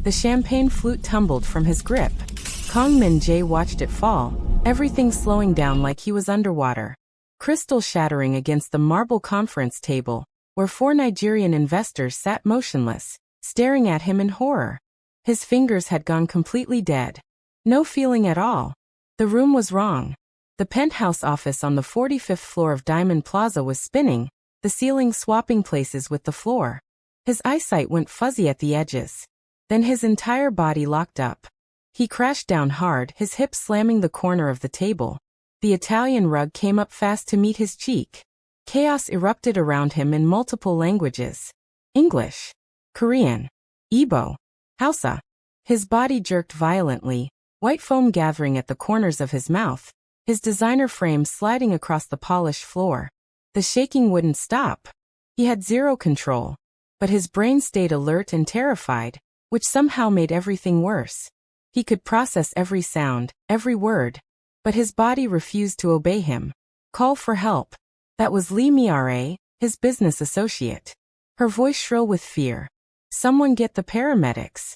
The champagne flute tumbled from his grip. Kong Min-jae watched it fall, everything slowing down like he was underwater. Crystal shattering against the marble conference table, where 4 Nigerian investors sat motionless, staring at him in horror. His fingers had gone completely dead. No feeling at all. The room was wrong. The penthouse office on the 45th floor of Diamond Plaza was spinning, the ceiling swapping places with the floor. His eyesight went fuzzy at the edges. Then his entire body locked up. He crashed down hard, his hips slamming the corner of the table. The Italian rug came up fast to meet his cheek. Chaos erupted around him in multiple languages. English, Korean, Igbo, Hausa. His body jerked violently, white foam gathering at the corners of his mouth, his designer frame sliding across the polished floor. The shaking wouldn't stop. He had zero control. But his brain stayed alert and terrified, which somehow made everything worse. He could process every sound, every word. But his body refused to obey him. Call for help. That was Lee Miare, his business associate. Her voice shrill with fear. Someone get the paramedics.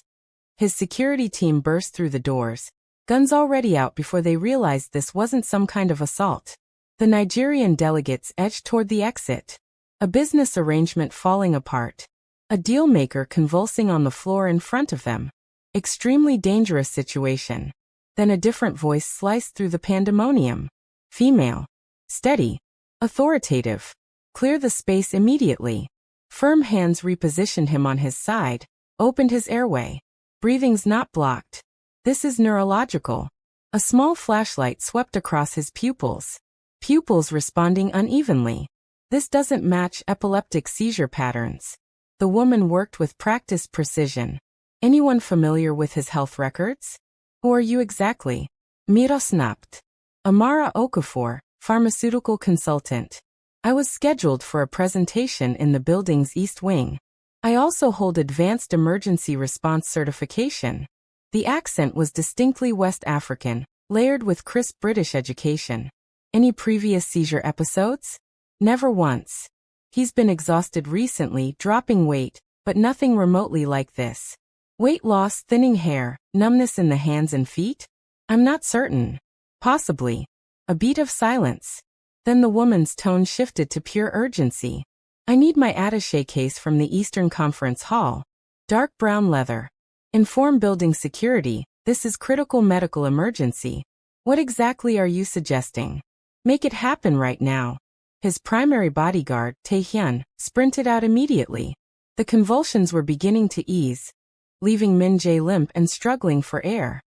His security team burst through the doors, guns already out before they realized this wasn't some kind of assault. The Nigerian delegates edged toward the exit. A business arrangement falling apart. A deal-maker convulsing on the floor in front of them. Extremely dangerous situation. Then a different voice sliced through the pandemonium. Female. Steady. Authoritative. Clear the space immediately. Firm hands repositioned him on his side, opened his airway. Breathing's not blocked. This is neurological. A small flashlight swept across his pupils. Pupils responding unevenly. This doesn't match epileptic seizure patterns. The woman worked with practiced precision. Anyone familiar with his health records? Who are you exactly? Mirosnapt. Amara Okafor, pharmaceutical consultant. I was scheduled for a presentation in the building's East Wing. I also hold Advanced Emergency Response Certification. The accent was distinctly West African, layered with crisp British education. Any previous seizure episodes? Never once. He's been exhausted recently, dropping weight, but nothing remotely like this. Weight loss, thinning hair, numbness in the hands and feet? I'm not certain. Possibly. A beat of silence. Then the woman's tone shifted to pure urgency. I need my attaché case from the Eastern Conference Hall. Dark brown leather. Inform building security, this is critical medical emergency. What exactly are you suggesting? Make it happen right now. His primary bodyguard, Tae-hyun, sprinted out immediately. The convulsions were beginning to ease, leaving Min-jae limp and struggling for air.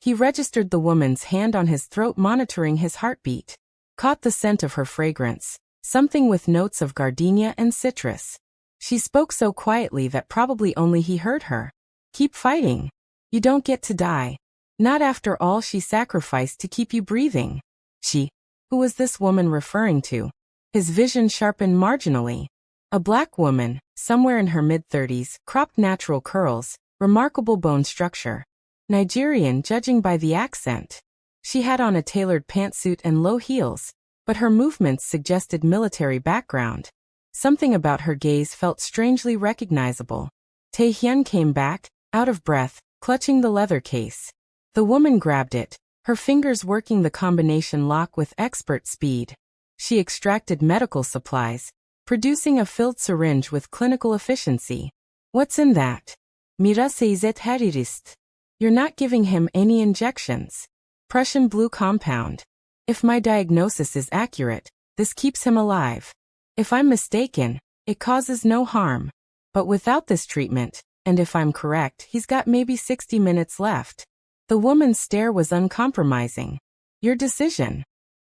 He registered the woman's hand on his throat, monitoring his heartbeat. Caught the scent of her fragrance, something with notes of gardenia and citrus. She spoke so quietly that probably only he heard her. Keep fighting. You don't get to die. Not after all she sacrificed to keep you breathing. She. Who was this woman referring to? His vision sharpened marginally. A black woman, somewhere in her mid-30s, cropped natural curls, remarkable bone structure. Nigerian judging by the accent. She had on a tailored pantsuit and low heels, but her movements suggested military background. Something about her gaze felt strangely recognizable. Tae-hyun came back, out of breath, clutching the leather case. The woman grabbed it, her fingers working the combination lock with expert speed. She extracted medical supplies, producing a filled syringe with clinical efficiency. What's in that? Mira seizet haririst. You're not giving him any injections. Prussian blue compound. If my diagnosis is accurate, this keeps him alive. If I'm mistaken, it causes no harm. But without this treatment, and if I'm correct, he's got maybe 60 minutes left. The woman's stare was uncompromising. Your decision.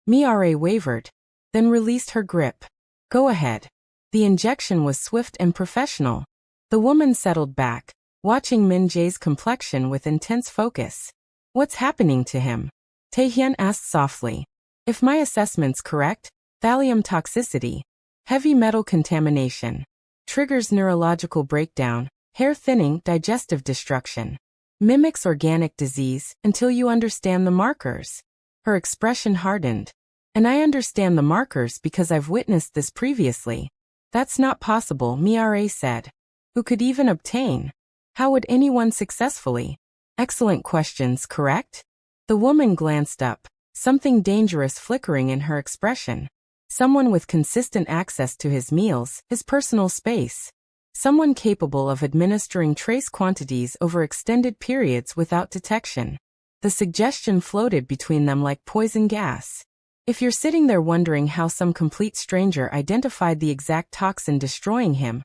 Miare wavered, then released her grip. Go ahead. The injection was swift and professional. The woman settled back, watching Min-jae's complexion with intense focus. What's happening to him? Tae-hyun asked softly. If my assessment's correct, thallium toxicity. Heavy metal contamination. Triggers neurological breakdown, hair thinning, digestive destruction. Mimics organic disease until you understand the markers. Her expression hardened. And I understand the markers because I've witnessed this previously. That's not possible, Miare said. Who could even obtain? How would anyone successfully? Excellent questions, correct? The woman glanced up, something dangerous flickering in her expression. Someone with consistent access to his meals, his personal space. Someone capable of administering trace quantities over extended periods without detection. The suggestion floated between them like poison gas. If you're sitting there wondering how some complete stranger identified the exact toxin destroying him,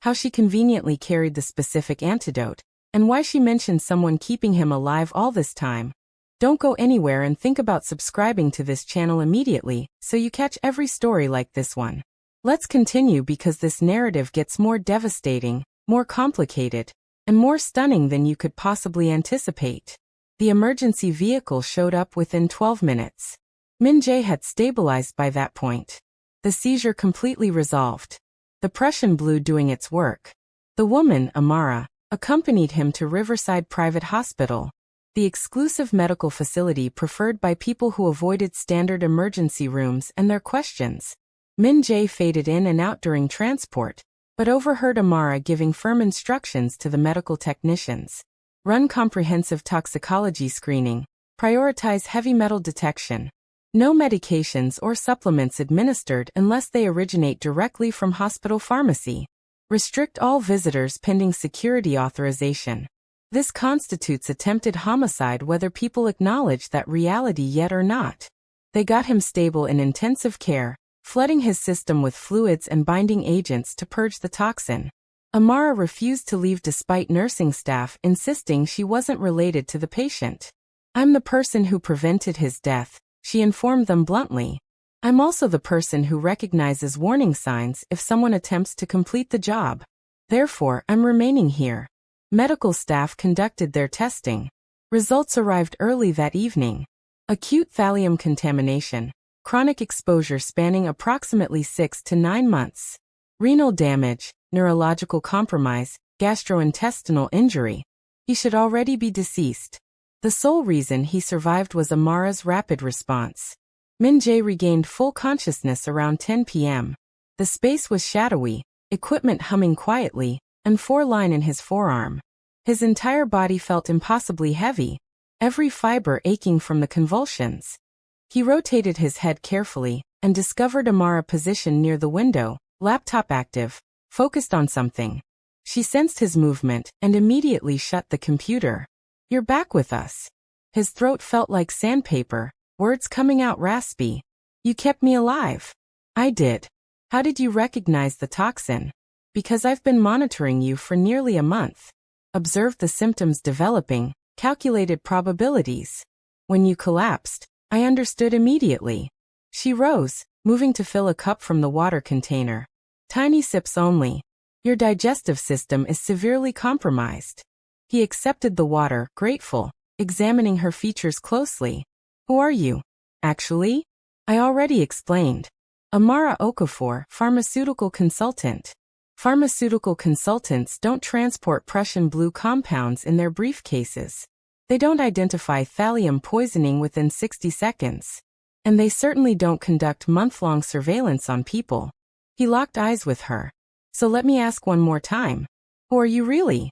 how she conveniently carried the specific antidote, and why she mentioned someone keeping him alive all this time, don't go anywhere and think about subscribing to this channel immediately so you catch every story like this one. Let's continue because this narrative gets more devastating, more complicated, and more stunning than you could possibly anticipate. The emergency vehicle showed up within 12 minutes. Min Jae had stabilized by that point. The seizure completely resolved. The Prussian blue doing its work. The woman, Amara, accompanied him to Riverside Private Hospital, the exclusive medical facility preferred by people who avoided standard emergency rooms and their questions. Min Jae faded in and out during transport, but overheard Amara giving firm instructions to the medical technicians. Run comprehensive toxicology screening. Prioritize heavy metal detection. No medications or supplements administered unless they originate directly from hospital pharmacy. Restrict all visitors pending security authorization. This constitutes attempted homicide whether people acknowledge that reality yet or not. They got him stable in intensive care, flooding his system with fluids and binding agents to purge the toxin. Amara refused to leave despite nursing staff insisting she wasn't related to the patient. I'm the person who prevented his death, she informed them bluntly. I'm also the person who recognizes warning signs if someone attempts to complete the job. Therefore, I'm remaining here. Medical staff conducted their testing. Results arrived early that evening. Acute thallium contamination. Chronic exposure spanning approximately 6 to 9 months. Renal damage, neurological compromise, gastrointestinal injury. He should already be deceased. The sole reason he survived was Amara's rapid response. Min Jae regained full consciousness around 10 p.m. The space was shadowy, equipment humming quietly, and 4-line in his forearm. His entire body felt impossibly heavy, every fiber aching from the convulsions. He rotated his head carefully and discovered Amara positioned near the window, laptop active, focused on something. She sensed his movement and immediately shut the computer. You're back with us. His throat felt like sandpaper, words coming out raspy. You kept me alive. I did. How did you recognize the toxin? Because I've been monitoring you for nearly a month. Observed the symptoms developing, calculated probabilities. When you collapsed, I understood immediately. She rose, moving to fill a cup from the water container. Tiny sips only. Your digestive system is severely compromised. He accepted the water, grateful, examining her features closely. Who are you? Actually? I already explained. Amara Okafor, pharmaceutical consultant. Pharmaceutical consultants don't transport Prussian blue compounds in their briefcases. They don't identify thallium poisoning within 60 seconds. And they certainly don't conduct month-long surveillance on people. He locked eyes with her. So let me ask one more time. Who are you really?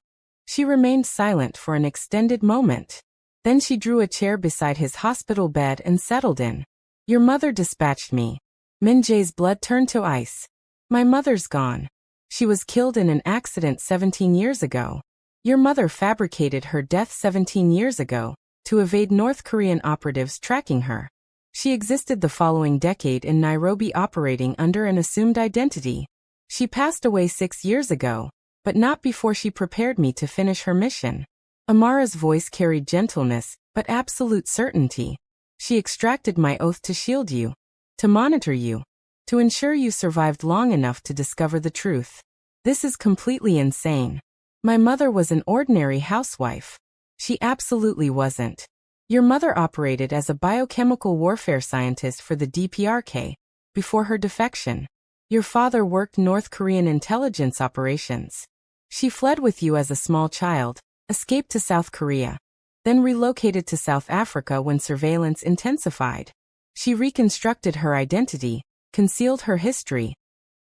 She remained silent for an extended moment. Then she drew a chair beside his hospital bed and settled in. Your mother dispatched me. Min Jae's blood turned to ice. My mother's gone. She was killed in an accident 17 years ago. Your mother fabricated her death 17 years ago to evade North Korean operatives tracking her. She existed the following decade in Nairobi operating under an assumed identity. She passed away 6 years ago, but not before she prepared me to finish her mission. Amara's voice carried gentleness, but absolute certainty. She extracted my oath to shield you, to monitor you, to ensure you survived long enough to discover the truth. This is completely insane. My mother was an ordinary housewife. She absolutely wasn't. Your mother operated as a biochemical warfare scientist for the DPRK, before her defection. Your father worked North Korean intelligence operations. She fled with you as a small child, escaped to South Korea, then relocated to South Africa when surveillance intensified. She reconstructed her identity, concealed her history,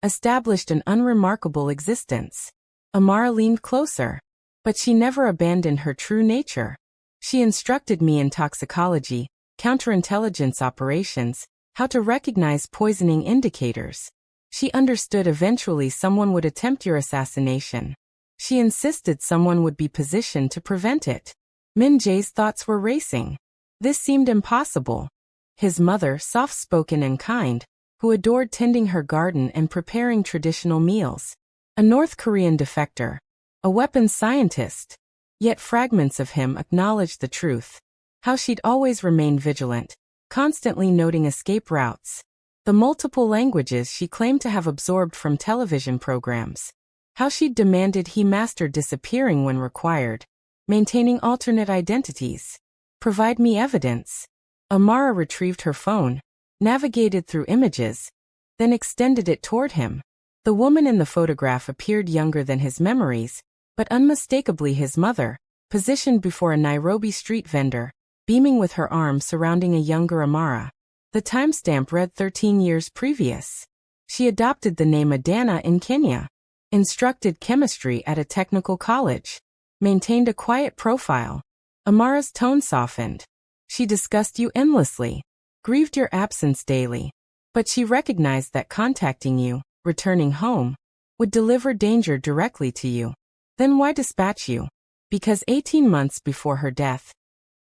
established an unremarkable existence. Amara leaned closer. But she never abandoned her true nature. She instructed me in toxicology, counterintelligence operations, how to recognize poisoning indicators. She understood eventually someone would attempt your assassination. She insisted someone would be positioned to prevent it. Min Jae's thoughts were racing. This seemed impossible. His mother, soft-spoken and kind, who adored tending her garden and preparing traditional meals. A North Korean defector. A weapons scientist. Yet fragments of him acknowledged the truth. How she'd always remained vigilant, constantly noting escape routes. The multiple languages she claimed to have absorbed from television programs. How she'd demanded he master disappearing when required, maintaining alternate identities. Provide me evidence. Amara retrieved her phone, navigated through images, then extended it toward him. The woman in the photograph appeared younger than his memories, but unmistakably his mother, positioned before a Nairobi street vendor, beaming with her arm surrounding a younger Amara. The timestamp read 13 years previous. She adopted the name Adana in Kenya, instructed chemistry at a technical college, maintained a quiet profile. Amara's tone softened. She discussed you endlessly, grieved your absence daily. But she recognized that contacting you, returning home, would deliver danger directly to you. Then why dispatch you? Because 18 months before her death,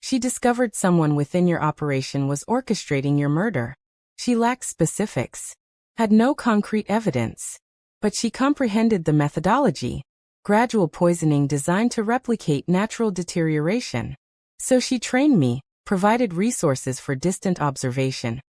she discovered someone within your operation was orchestrating your murder. She lacked specifics, had no concrete evidence, but she comprehended the methodology, gradual poisoning designed to replicate natural deterioration. So she trained me, provided resources for distant observation,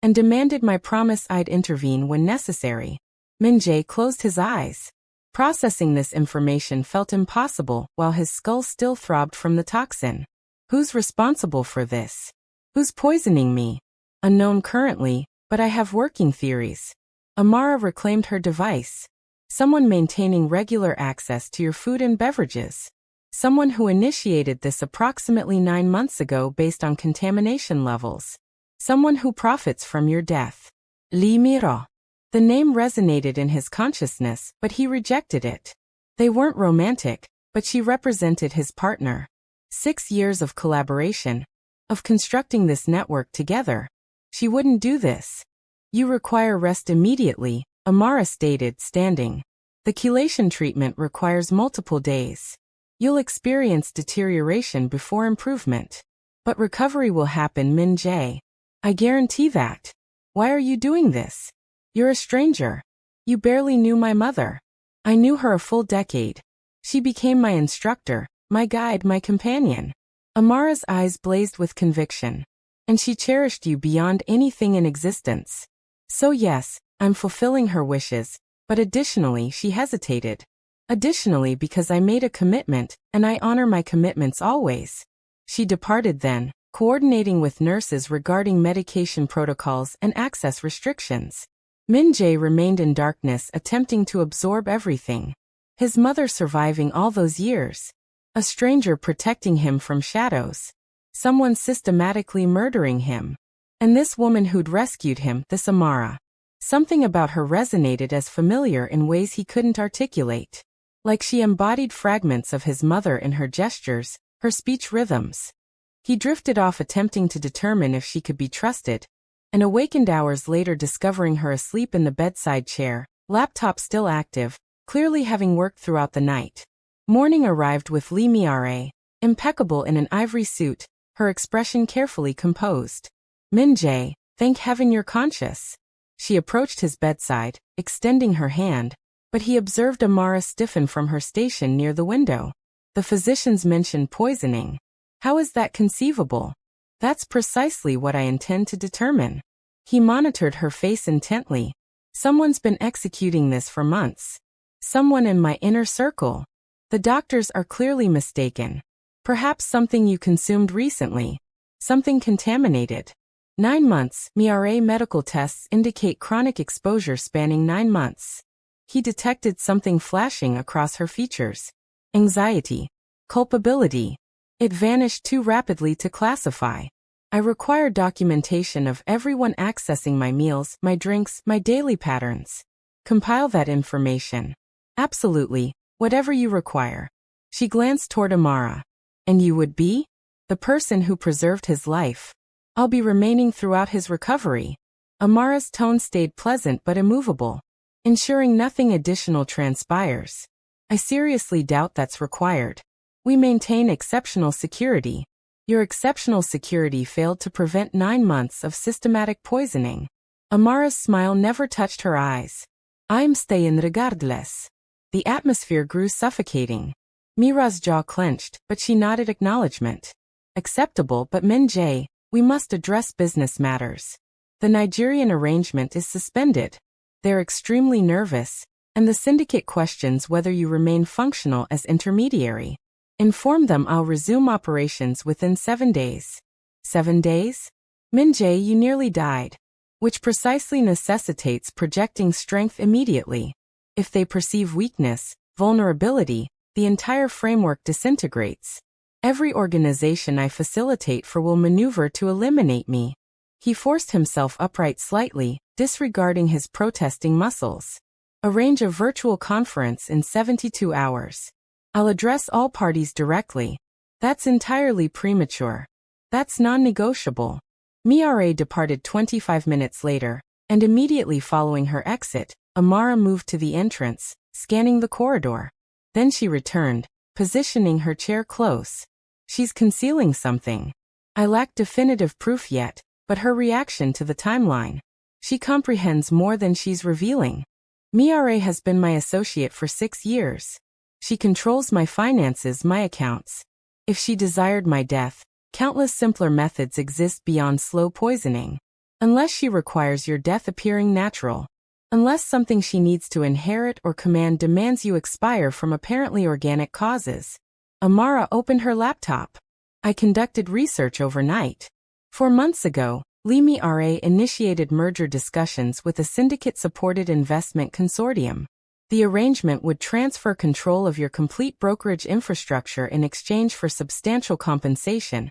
and demanded my promise I'd intervene when necessary. Min Jae closed his eyes. Processing this information felt impossible while his skull still throbbed from the toxin. Who's responsible for this? Who's poisoning me? Unknown currently, but I have working theories. Amara reclaimed her device. Someone maintaining regular access to your food and beverages. Someone who initiated this approximately 9 months ago based on contamination levels. Someone who profits from your death. Lee Miro. The name resonated in his consciousness, but he rejected it. They weren't romantic, but she represented his partner. 6 years of collaboration, of constructing this network together. She wouldn't do this. You require rest immediately, Amara stated, standing. The chelation treatment requires multiple days. You'll experience deterioration before improvement. But recovery will happen, Min Jae. I guarantee that. Why are you doing this? You're a stranger. You barely knew my mother. I knew her a full decade. She became my instructor, my guide, my companion. Amara's eyes blazed with conviction. And she cherished you beyond anything in existence. So yes, I'm fulfilling her wishes, but additionally she hesitated. Additionally because I made a commitment, and I honor my commitments always. She departed then, coordinating with nurses regarding medication protocols and access restrictions. Min Jae remained in darkness, attempting to absorb everything. His mother surviving all those years. A stranger protecting him from shadows. Someone systematically murdering him. And this woman who'd rescued him, this Amara. Something about her resonated as familiar in ways he couldn't articulate. Like she embodied fragments of his mother in her gestures, her speech rhythms. He drifted off, attempting to determine if she could be trusted, and awakened hours later discovering her asleep in the bedside chair, laptop still active, clearly having worked throughout the night. Morning arrived with Lee Miare, impeccable in an ivory suit, her expression carefully composed. Min Jae, thank heaven you're conscious. She approached his bedside, extending her hand, but he observed Amara stiffen from her station near the window. The physicians mentioned poisoning. How is that conceivable? That's precisely what I intend to determine. He monitored her face intently. Someone's been executing this for months. Someone in my inner circle. The doctors are clearly mistaken. Perhaps something you consumed recently. Something contaminated. 9 months. Miare medical tests indicate chronic exposure spanning 9 months. He detected something flashing across her features. Anxiety. Culpability. It vanished too rapidly to classify. I require documentation of everyone accessing my meals, my drinks, my daily patterns. Compile that information. Absolutely, whatever you require. She glanced toward Amara. And you would be? The person who preserved his life. I'll be remaining throughout his recovery. Amara's tone stayed pleasant but immovable, ensuring nothing additional transpires. I seriously doubt that's required. We maintain exceptional security. Your exceptional security failed to prevent 9 months of systematic poisoning. Amara's smile never touched her eyes. I'm staying regardless. The atmosphere grew suffocating. Mira's jaw clenched, but she nodded acknowledgement. Acceptable, but Min-jae, we must address business matters. The Nigerian arrangement is suspended. They're extremely nervous, and the syndicate questions whether you remain functional as intermediary. Inform them I'll resume operations within 7 days. 7 days? Min-jae, you nearly died. Which precisely necessitates projecting strength immediately. If they perceive weakness, vulnerability, the entire framework disintegrates. Every organization I facilitate for will maneuver to eliminate me. He forced himself upright slightly, disregarding his protesting muscles. Arrange a virtual conference in 72 hours. I'll address all parties directly. That's entirely premature. That's non-negotiable. Mira departed 25 minutes later, and immediately following her exit, Amara moved to the entrance, scanning the corridor. Then she returned, positioning her chair close. She's concealing something. I lack definitive proof yet, but her reaction to the timeline. She comprehends more than she's revealing. Mira has been my associate for 6 years. She controls my finances, my accounts. If she desired my death, countless simpler methods exist beyond slow poisoning. Unless she requires your death appearing natural. Unless something she needs to inherit or command demands you expire from apparently organic causes. Amara opened her laptop. I conducted research overnight. 4 months ago, Mira initiated merger discussions with a syndicate-supported investment consortium. The arrangement would transfer control of your complete brokerage infrastructure in exchange for substantial compensation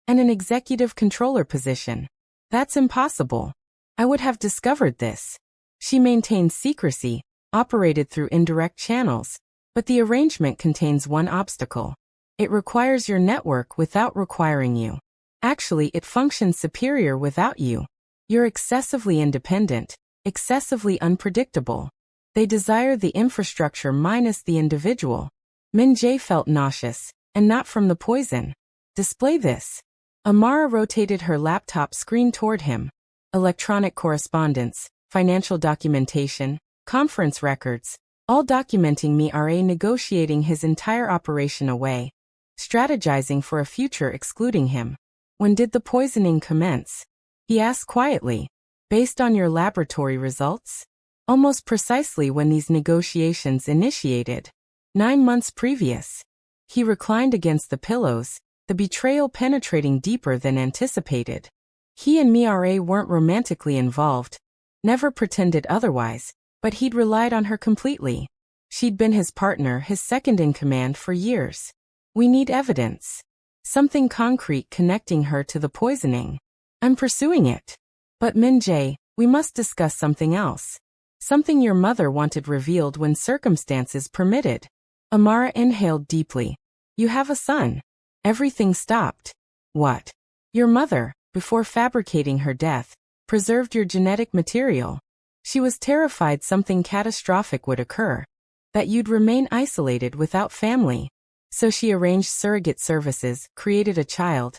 and an executive controller position. That's impossible. I would have discovered this. She maintains secrecy, operated through indirect channels, but the arrangement contains one obstacle. It requires your network without requiring you. Actually, it functions superior without you. You're excessively independent, excessively unpredictable. They desire the infrastructure minus the individual. Min-jae felt nauseous, and not from the poison. Display this. Amara rotated her laptop screen toward him. Electronic correspondence, financial documentation, conference records, all documenting Mira negotiating his entire operation away, strategizing for a future excluding him. When did the poisoning commence? He asked quietly. Based on your laboratory results? Almost precisely when these negotiations initiated. 9 months previous. He reclined against the pillows, the betrayal penetrating deeper than anticipated. He and Mira weren't romantically involved, never pretended otherwise, but he'd relied on her completely. She'd been his partner, his second-in-command for years. We need evidence. Something concrete connecting her to the poisoning. I'm pursuing it. But Min-jae, we must discuss something else. Something your mother wanted revealed when circumstances permitted. Amara inhaled deeply. You have a son. Everything stopped. What? Your mother, before fabricating her death, preserved your genetic material. She was terrified something catastrophic would occur. That you'd remain isolated without family. So she arranged surrogate services, created a child,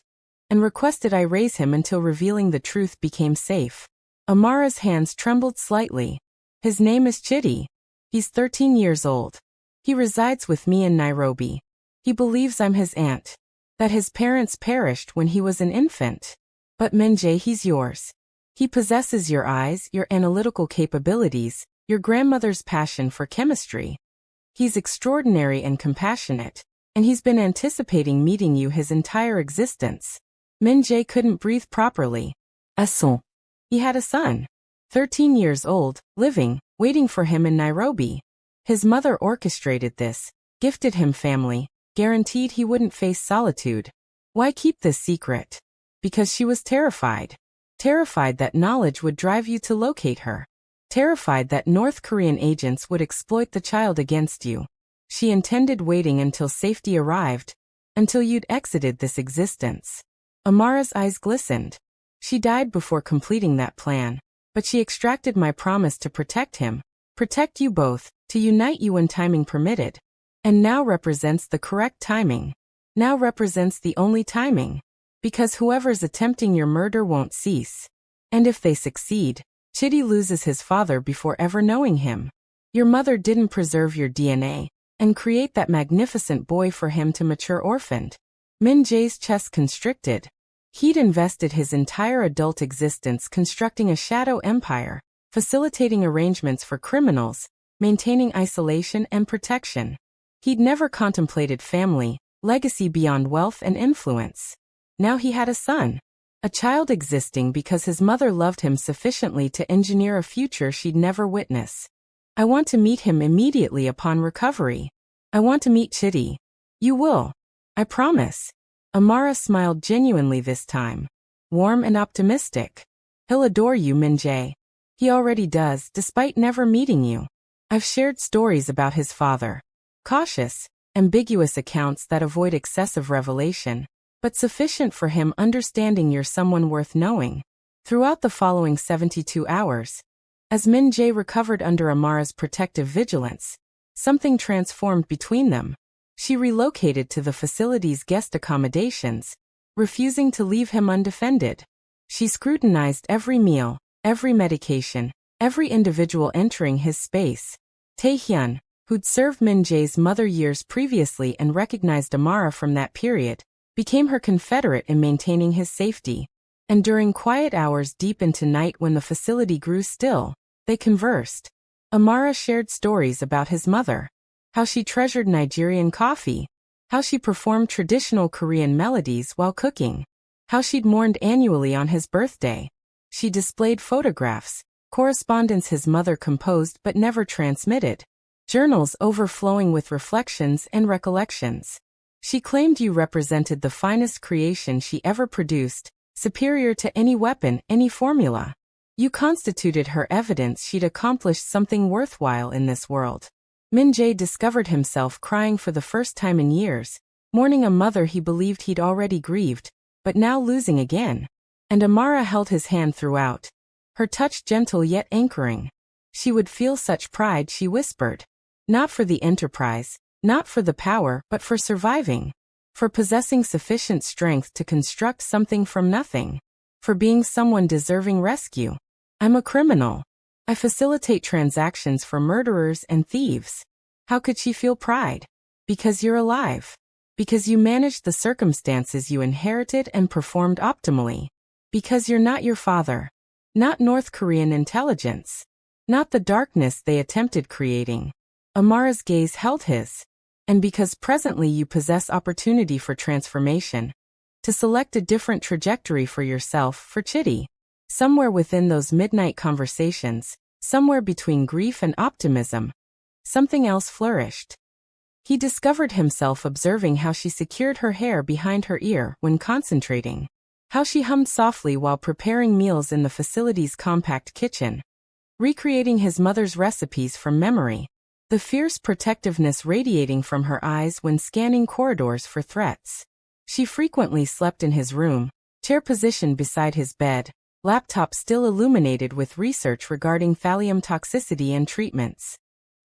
and requested I raise him until revealing the truth became safe. Amara's hands trembled slightly. His name is Chidi. He's 13 years old. He resides with me in Nairobi. He believes I'm his aunt. That his parents perished when he was an infant. But Min-jae, he's yours. He possesses your eyes, your analytical capabilities, your grandmother's passion for chemistry. He's extraordinary and compassionate, and he's been anticipating meeting you his entire existence. Min-jae couldn't breathe properly. He had a son. 13 years old, living, waiting for him in Nairobi. His mother orchestrated this, gifted him family, guaranteed he wouldn't face solitude. Why keep this secret? Because she was terrified. Terrified that knowledge would drive you to locate her. Terrified that North Korean agents would exploit the child against you. She intended waiting until safety arrived, until you'd exited this existence. Amara's eyes glistened. She died before completing that plan, but she extracted my promise to protect him, protect you both, to unite you when timing permitted. And now represents the correct timing. Now represents the only timing. Because whoever's attempting your murder won't cease. And if they succeed, Chidi loses his father before ever knowing him. Your mother didn't preserve your DNA and create that magnificent boy for him to mature orphaned. Min Jae's chest constricted. He'd invested his entire adult existence constructing a shadow empire, facilitating arrangements for criminals, maintaining isolation and protection. He'd never contemplated family, legacy beyond wealth and influence. Now he had a son. A child existing because his mother loved him sufficiently to engineer a future she'd never witness. I want to meet him immediately upon recovery. I want to meet Chidi. You will. I promise. Amara smiled genuinely this time. Warm and optimistic. He'll adore you, Min Jae. He already does, despite never meeting you. I've shared stories about his father. Cautious, ambiguous accounts that avoid excessive revelation, but sufficient for him understanding you're someone worth knowing. Throughout the following 72 hours, as Min Jae recovered under Amara's protective vigilance, something transformed between them. She relocated to the facility's guest accommodations, refusing to leave him undefended. She scrutinized every meal, every medication, every individual entering his space. Taehyun, who'd served Min Jae's mother years previously and recognized Amara from that period, became her confederate in maintaining his safety. And during quiet hours deep into night when the facility grew still, they conversed. Amara shared stories about his mother. How she treasured Nigerian coffee. How she performed traditional Korean melodies while cooking. How she'd mourned annually on his birthday. She displayed photographs, correspondence his mother composed but never transmitted. Journals overflowing with reflections and recollections. She claimed you represented the finest creation she ever produced, superior to any weapon, any formula. You constituted her evidence she'd accomplished something worthwhile in this world. Min Jae discovered himself crying for the first time in years, mourning a mother he believed he'd already grieved, but now losing again. And Amara held his hand throughout, her touch gentle yet anchoring. She would feel such pride, she whispered. Not for the enterprise, not for the power, but for surviving. For possessing sufficient strength to construct something from nothing. For being someone deserving rescue. I'm a criminal. I facilitate transactions for murderers and thieves. How could she feel pride? Because you're alive. Because you managed the circumstances you inherited and performed optimally. Because you're not your father. Not North Korean intelligence. Not the darkness they attempted creating. Amara's gaze held his. And because presently you possess opportunity for transformation. To select a different trajectory for yourself, for Chidi. Somewhere within those midnight conversations, somewhere between grief and optimism, something else flourished. He discovered himself observing how she secured her hair behind her ear when concentrating. How she hummed softly while preparing meals in the facility's compact kitchen. Recreating his mother's recipes from memory. The fierce protectiveness radiating from her eyes when scanning corridors for threats. She frequently slept in his room, chair positioned beside his bed, laptop still illuminated with research regarding thallium toxicity and treatments.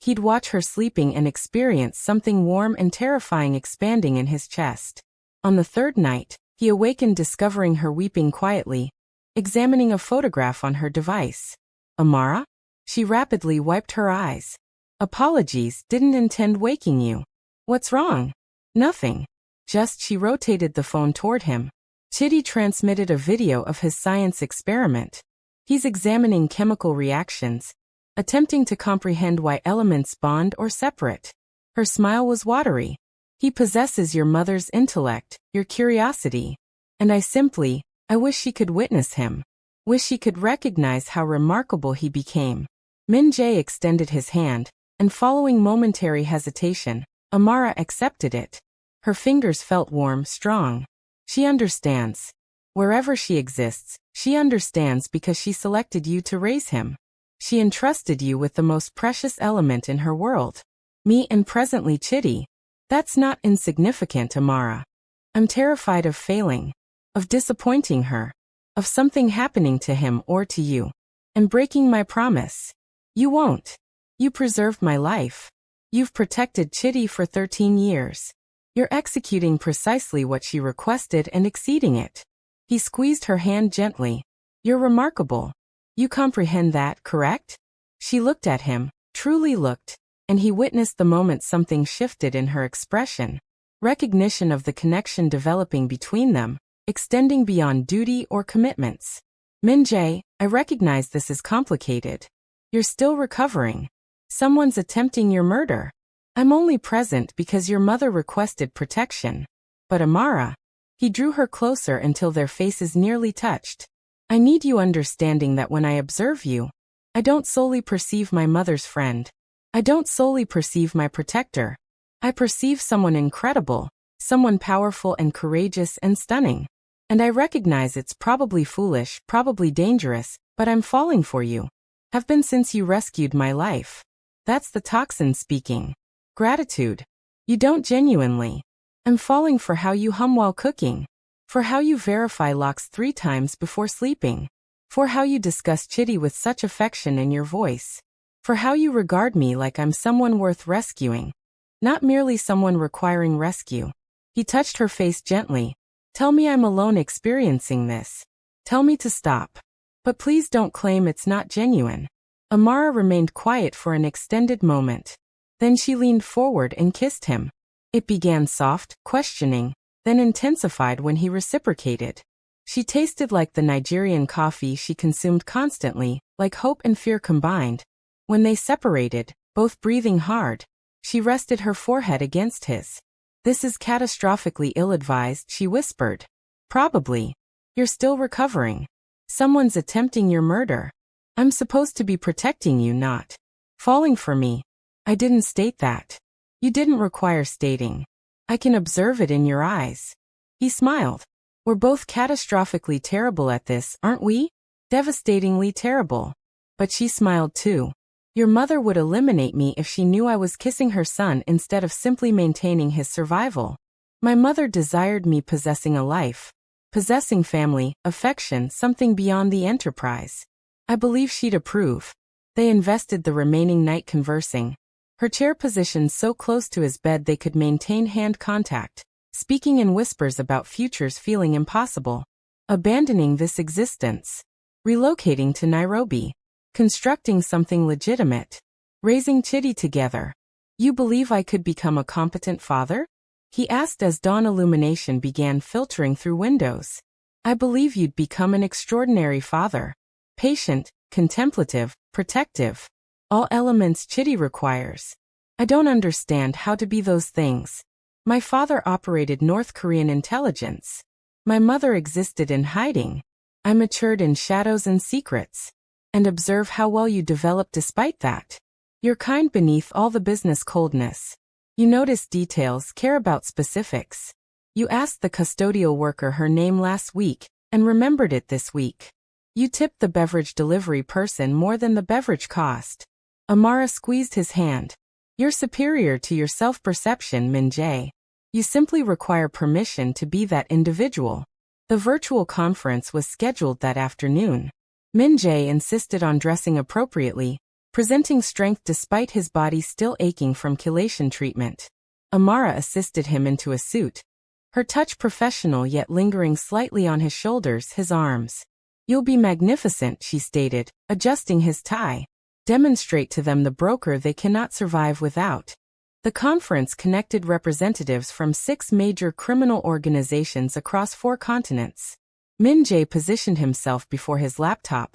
He'd watch her sleeping and experience something warm and terrifying expanding in his chest. On the third night, he awakened discovering her weeping quietly, examining a photograph on her device. Amara? She rapidly wiped her eyes. Apologies, didn't intend waking you. What's wrong? Nothing. Just she rotated the phone toward him. Chidi transmitted a video of his science experiment. He's examining chemical reactions, attempting to comprehend why elements bond or separate. Her smile was watery. He possesses your mother's intellect, your curiosity. And I wish she could witness him. Wish she could recognize how remarkable he became. Min Jae extended his hand, and following momentary hesitation, Amara accepted it. Her fingers felt warm, strong. She understands. Wherever she exists, she understands because she selected you to raise him. She entrusted you with the most precious element in her world. Me and presently Chitty. That's not insignificant, Amara. I'm terrified of failing, of disappointing her, of something happening to him or to you, and breaking my promise. You won't. You preserved my life. You've protected Chitty for 13 years. You're executing precisely what she requested and exceeding it. He squeezed her hand gently. You're remarkable. You comprehend that, correct? She looked at him, truly looked, and he witnessed the moment something shifted in her expression. Recognition of the connection developing between them, extending beyond duty or commitments. Min-jae, I recognize this is complicated. You're still recovering. Someone's attempting your murder. I'm only present because your mother requested protection. But Amara, he drew her closer until their faces nearly touched. I need you understanding that when I observe you, I don't solely perceive my mother's friend. I don't solely perceive my protector. I perceive someone incredible, someone powerful and courageous and stunning. And I recognize it's probably foolish, probably dangerous, but I'm falling for you. Have been since you rescued my life. That's the toxin speaking. Gratitude. You don't genuinely. I'm falling for how you hum while cooking. For how you verify locks 3 times before sleeping. For how you discuss Chitty with such affection in your voice. For how you regard me like I'm someone worth rescuing. Not merely someone requiring rescue. He touched her face gently. Tell me I'm alone experiencing this. Tell me to stop. But please don't claim it's not genuine. Amara remained quiet for an extended moment. Then she leaned forward and kissed him. It began soft, questioning, then intensified when he reciprocated. She tasted like the Nigerian coffee she consumed constantly, like hope and fear combined. When they separated, both breathing hard, she rested her forehead against his. This is catastrophically ill-advised, she whispered. Probably. You're still recovering. Someone's attempting your murder. I'm supposed to be protecting you, not falling for me. I didn't state that. You didn't require stating. I can observe it in your eyes. He smiled. We're both catastrophically terrible at this, aren't we? Devastatingly terrible. But she smiled too. Your mother would eliminate me if she knew I was kissing her son instead of simply maintaining his survival. My mother desired me possessing a life, possessing family, affection, something beyond the enterprise. I believe she'd approve. They invested the remaining night conversing. Her chair positioned so close to his bed they could maintain hand contact, speaking in whispers about futures feeling impossible. Abandoning this existence. Relocating to Nairobi. Constructing something legitimate. Raising Chitty together. You believe I could become a competent father? He asked as dawn illumination began filtering through windows. I believe you'd become an extraordinary father. Patient, contemplative, protective. All elements Chitty requires. I don't understand how to be those things. My father operated North Korean intelligence. My mother existed in hiding. I matured in shadows and secrets. And observe how well you developed despite that. You're kind beneath all the business coldness. You notice details, care about specifics. You asked the custodial worker her name last week, and remembered it this week. You tipped the beverage delivery person more than the beverage cost. Amara squeezed his hand. You're superior to your self-perception, Min-jae. You simply require permission to be that individual. The virtual conference was scheduled that afternoon. Min-jae insisted on dressing appropriately, presenting strength despite his body still aching from chelation treatment. Amara assisted him into a suit. Her touch professional yet lingering slightly on his shoulders, his arms. You'll be magnificent, she stated, adjusting his tie. Demonstrate to them the broker they cannot survive without. The conference connected representatives from 6 major criminal organizations across 4 continents. Min-jae positioned himself before his laptop,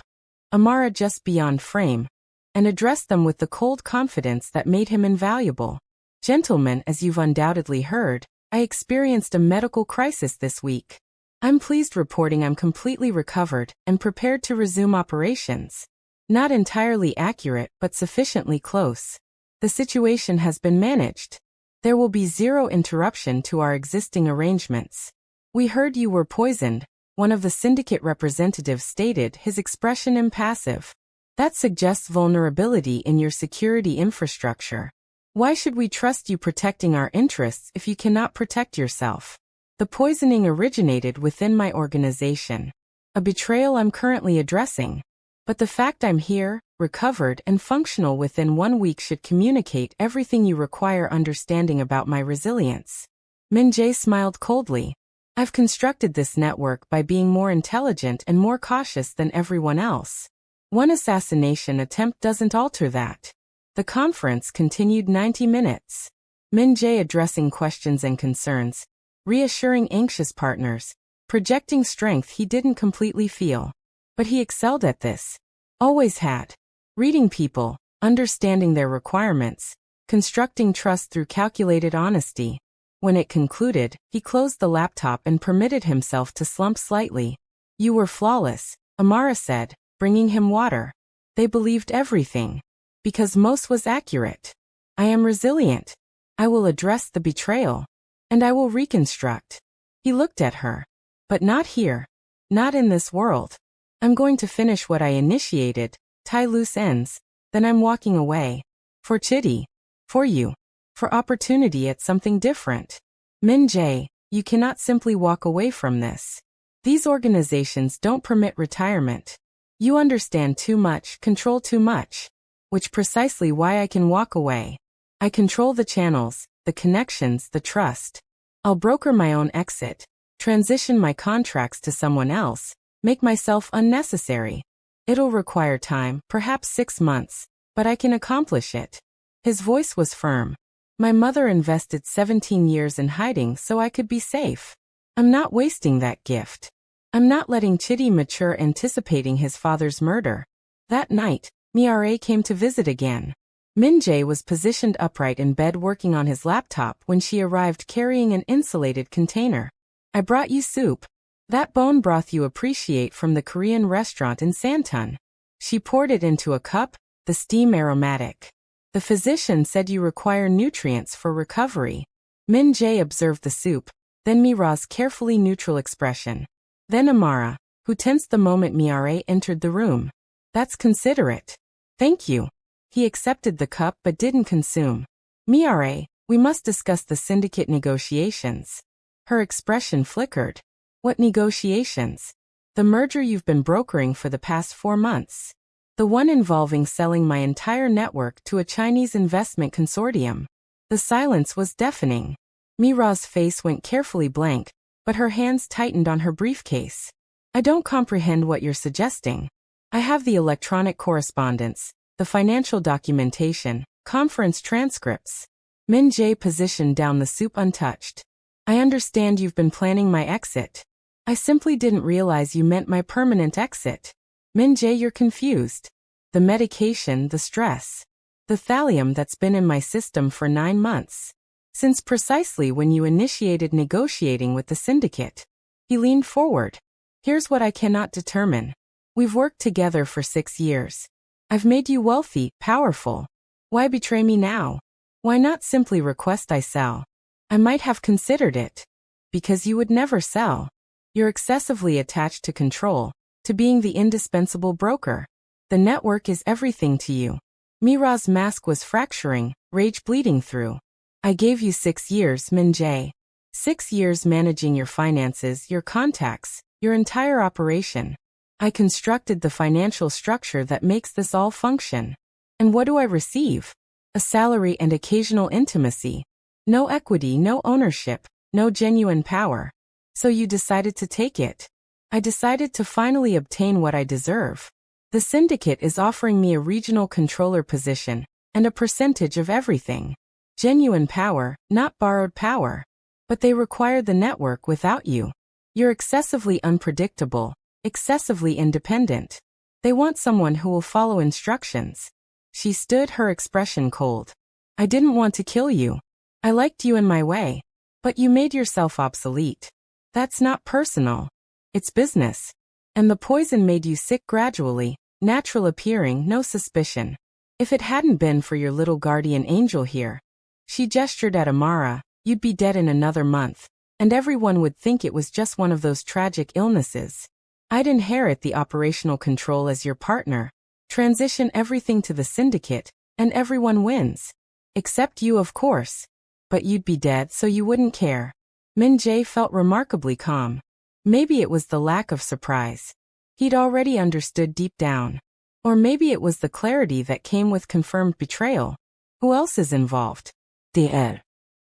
Amara just beyond frame, and addressed them with the cold confidence that made him invaluable. Gentlemen, as you've undoubtedly heard, I experienced a medical crisis this week. I'm pleased reporting I'm completely recovered and prepared to resume operations. Not entirely accurate, but sufficiently close. The situation has been managed. There will be zero interruption to our existing arrangements. We heard you were poisoned, one of the syndicate representatives stated, his expression impassive. That suggests vulnerability in your security infrastructure. Why should we trust you protecting our interests if you cannot protect yourself? The poisoning originated within my organization. A betrayal I'm currently addressing. But the fact I'm here, recovered and functional within 1 week should communicate everything you require understanding about my resilience. Min Jae smiled coldly. I've constructed this network by being more intelligent and more cautious than everyone else. One assassination attempt doesn't alter that. The conference continued 90 minutes. Min Jae addressing questions and concerns, reassuring anxious partners, projecting strength he didn't completely feel. But he excelled at this. Always had. Reading people, understanding their requirements, constructing trust through calculated honesty. When it concluded, he closed the laptop and permitted himself to slump slightly. You were flawless, Amara said, bringing him water. They believed everything. Because most was accurate. I am resilient. I will address the betrayal. And I will reconstruct. He looked at her. But not here. Not in this world. I'm going to finish what I initiated, tie loose ends, then I'm walking away. For Chitty. For you. For opportunity at something different. Min Jae, you cannot simply walk away from this. These organizations don't permit retirement. You understand too much, control too much. Which precisely why I can walk away. I control the channels, the connections, the trust. I'll broker my own exit, transition my contracts to someone else, make myself unnecessary. It'll require time, perhaps 6 months, but I can accomplish it. His voice was firm. My mother invested 17 years in hiding so I could be safe. I'm not wasting that gift. I'm not letting Chitty mature anticipating his father's murder. That night, Mira came to visit again. Min Jae was positioned upright in bed working on his laptop when she arrived carrying an insulated container. I brought you soup. That bone broth you appreciate from the Korean restaurant in Santon. She poured it into a cup, the steam aromatic. The physician said you require nutrients for recovery. Min Jae observed the soup, then Mira's carefully neutral expression. Then Amara, who tensed the moment Mira entered the room. That's considerate. Thank you. He accepted the cup but didn't consume. Mira, we must discuss the syndicate negotiations. Her expression flickered. What negotiations? The merger you've been brokering for the past 4 months. The one involving selling my entire network to a Chinese investment consortium. The silence was deafening. Mira's face went carefully blank, but her hands tightened on her briefcase. I don't comprehend what you're suggesting. I have the electronic correspondence, the financial documentation, conference transcripts. Min Jae positioned down the soup untouched. I understand you've been planning my exit. I simply didn't realize you meant my permanent exit. Min Jae, you're confused. The medication, the stress. The thallium that's been in my system for 9 months. Since precisely when you initiated negotiating with the syndicate. He leaned forward. Here's what I cannot determine. We've worked together for 6 years. I've made you wealthy, powerful. Why betray me now? Why not simply request I sell? I might have considered it. Because you would never sell. You're excessively attached to control, to being the indispensable broker. The network is everything to you. Mira's mask was fracturing, rage bleeding through. I gave you 6 years, Min Jae. 6 years managing your finances, your contacts, your entire operation. I constructed the financial structure that makes this all function. And what do I receive? A salary and occasional intimacy. No equity, no ownership, no genuine power. So you decided to take it. I decided to finally obtain what I deserve. The syndicate is offering me a regional controller position, and a percentage of everything. Genuine power, not borrowed power. But they require the network without you. You're excessively unpredictable, excessively independent. They want someone who will follow instructions. She stood, her expression cold. I didn't want to kill you. I liked you in my way. But you made yourself obsolete. That's not personal. It's business. And the poison made you sick gradually, natural appearing, no suspicion. If it hadn't been for your little guardian angel here, she gestured at Amara, you'd be dead in another month, and everyone would think it was just one of those tragic illnesses. I'd inherit the operational control as your partner, transition everything to the syndicate, and everyone wins. Except you, of course. But you'd be dead, so you wouldn't care. Min Jae felt remarkably calm. Maybe it was the lack of surprise. He'd already understood deep down. Or maybe it was the clarity that came with confirmed betrayal. Who else is involved? DR.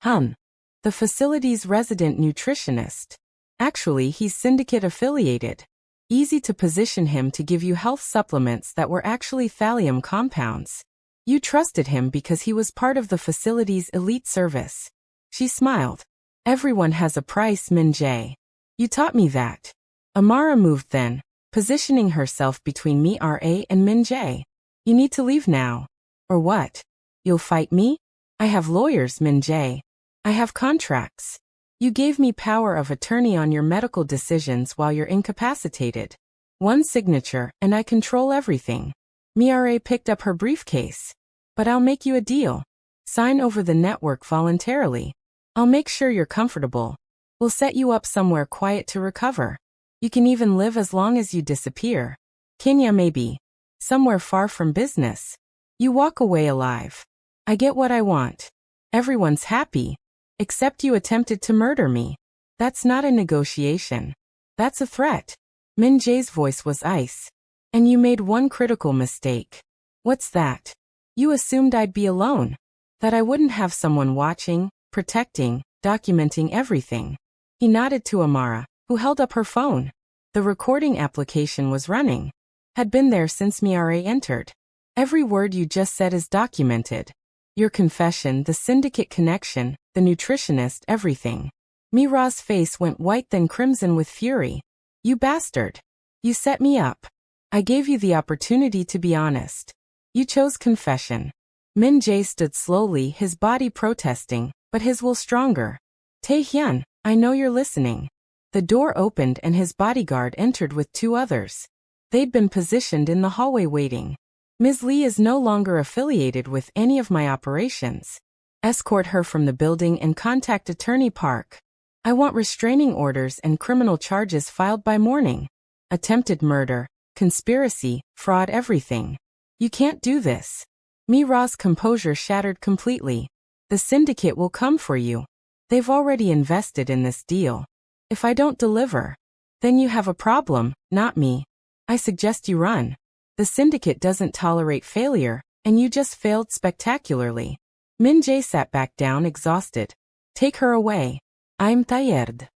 Han. The facility's resident nutritionist. Actually, he's syndicate affiliated. Easy to position him to give you health supplements that were actually thallium compounds. You trusted him because he was part of the facility's elite service. She smiled. Everyone has a price, Min Jae. You taught me that. Amara moved then, positioning herself between Mira and Min Jae. You need to leave now. Or what? You'll fight me? I have lawyers, Min Jae. I have contracts. You gave me power of attorney on your medical decisions while you're incapacitated. One signature, and I control everything. Mira picked up her briefcase. But I'll make you a deal. Sign over the network voluntarily. I'll make sure you're comfortable. We'll set you up somewhere quiet to recover. You can even live as long as you disappear. Kenya maybe. Somewhere far from business. You walk away alive. I get what I want. Everyone's happy. Except you attempted to murder me. That's not a negotiation. That's a threat. Min Jae's voice was ice. And you made one critical mistake. What's that? You assumed I'd be alone. That I wouldn't have someone watching, protecting, documenting everything. He nodded to Amara, who held up her phone. The recording application was running. Had been there since Mira entered. Every word you just said is documented. Your confession, the syndicate connection, the nutritionist, everything. Mira's face went white then crimson with fury. You bastard. You set me up. I gave you the opportunity to be honest. You chose confession. Min Jae stood slowly, his body protesting, but his will stronger. Tae-hyun, I know you're listening. The door opened and his bodyguard entered with two others. They'd been positioned in the hallway waiting. Ms. Lee is no longer affiliated with any of my operations. Escort her from the building and contact Attorney Park. I want restraining orders and criminal charges filed by morning. Attempted murder, conspiracy, fraud, everything. You can't do this. Mira's composure shattered completely. The syndicate will come for you. They've already invested in this deal. If I don't deliver, then you have a problem, not me. I suggest you run. The syndicate doesn't tolerate failure, and you just failed spectacularly. Min Jae sat back down exhausted. Take her away. I'm tired.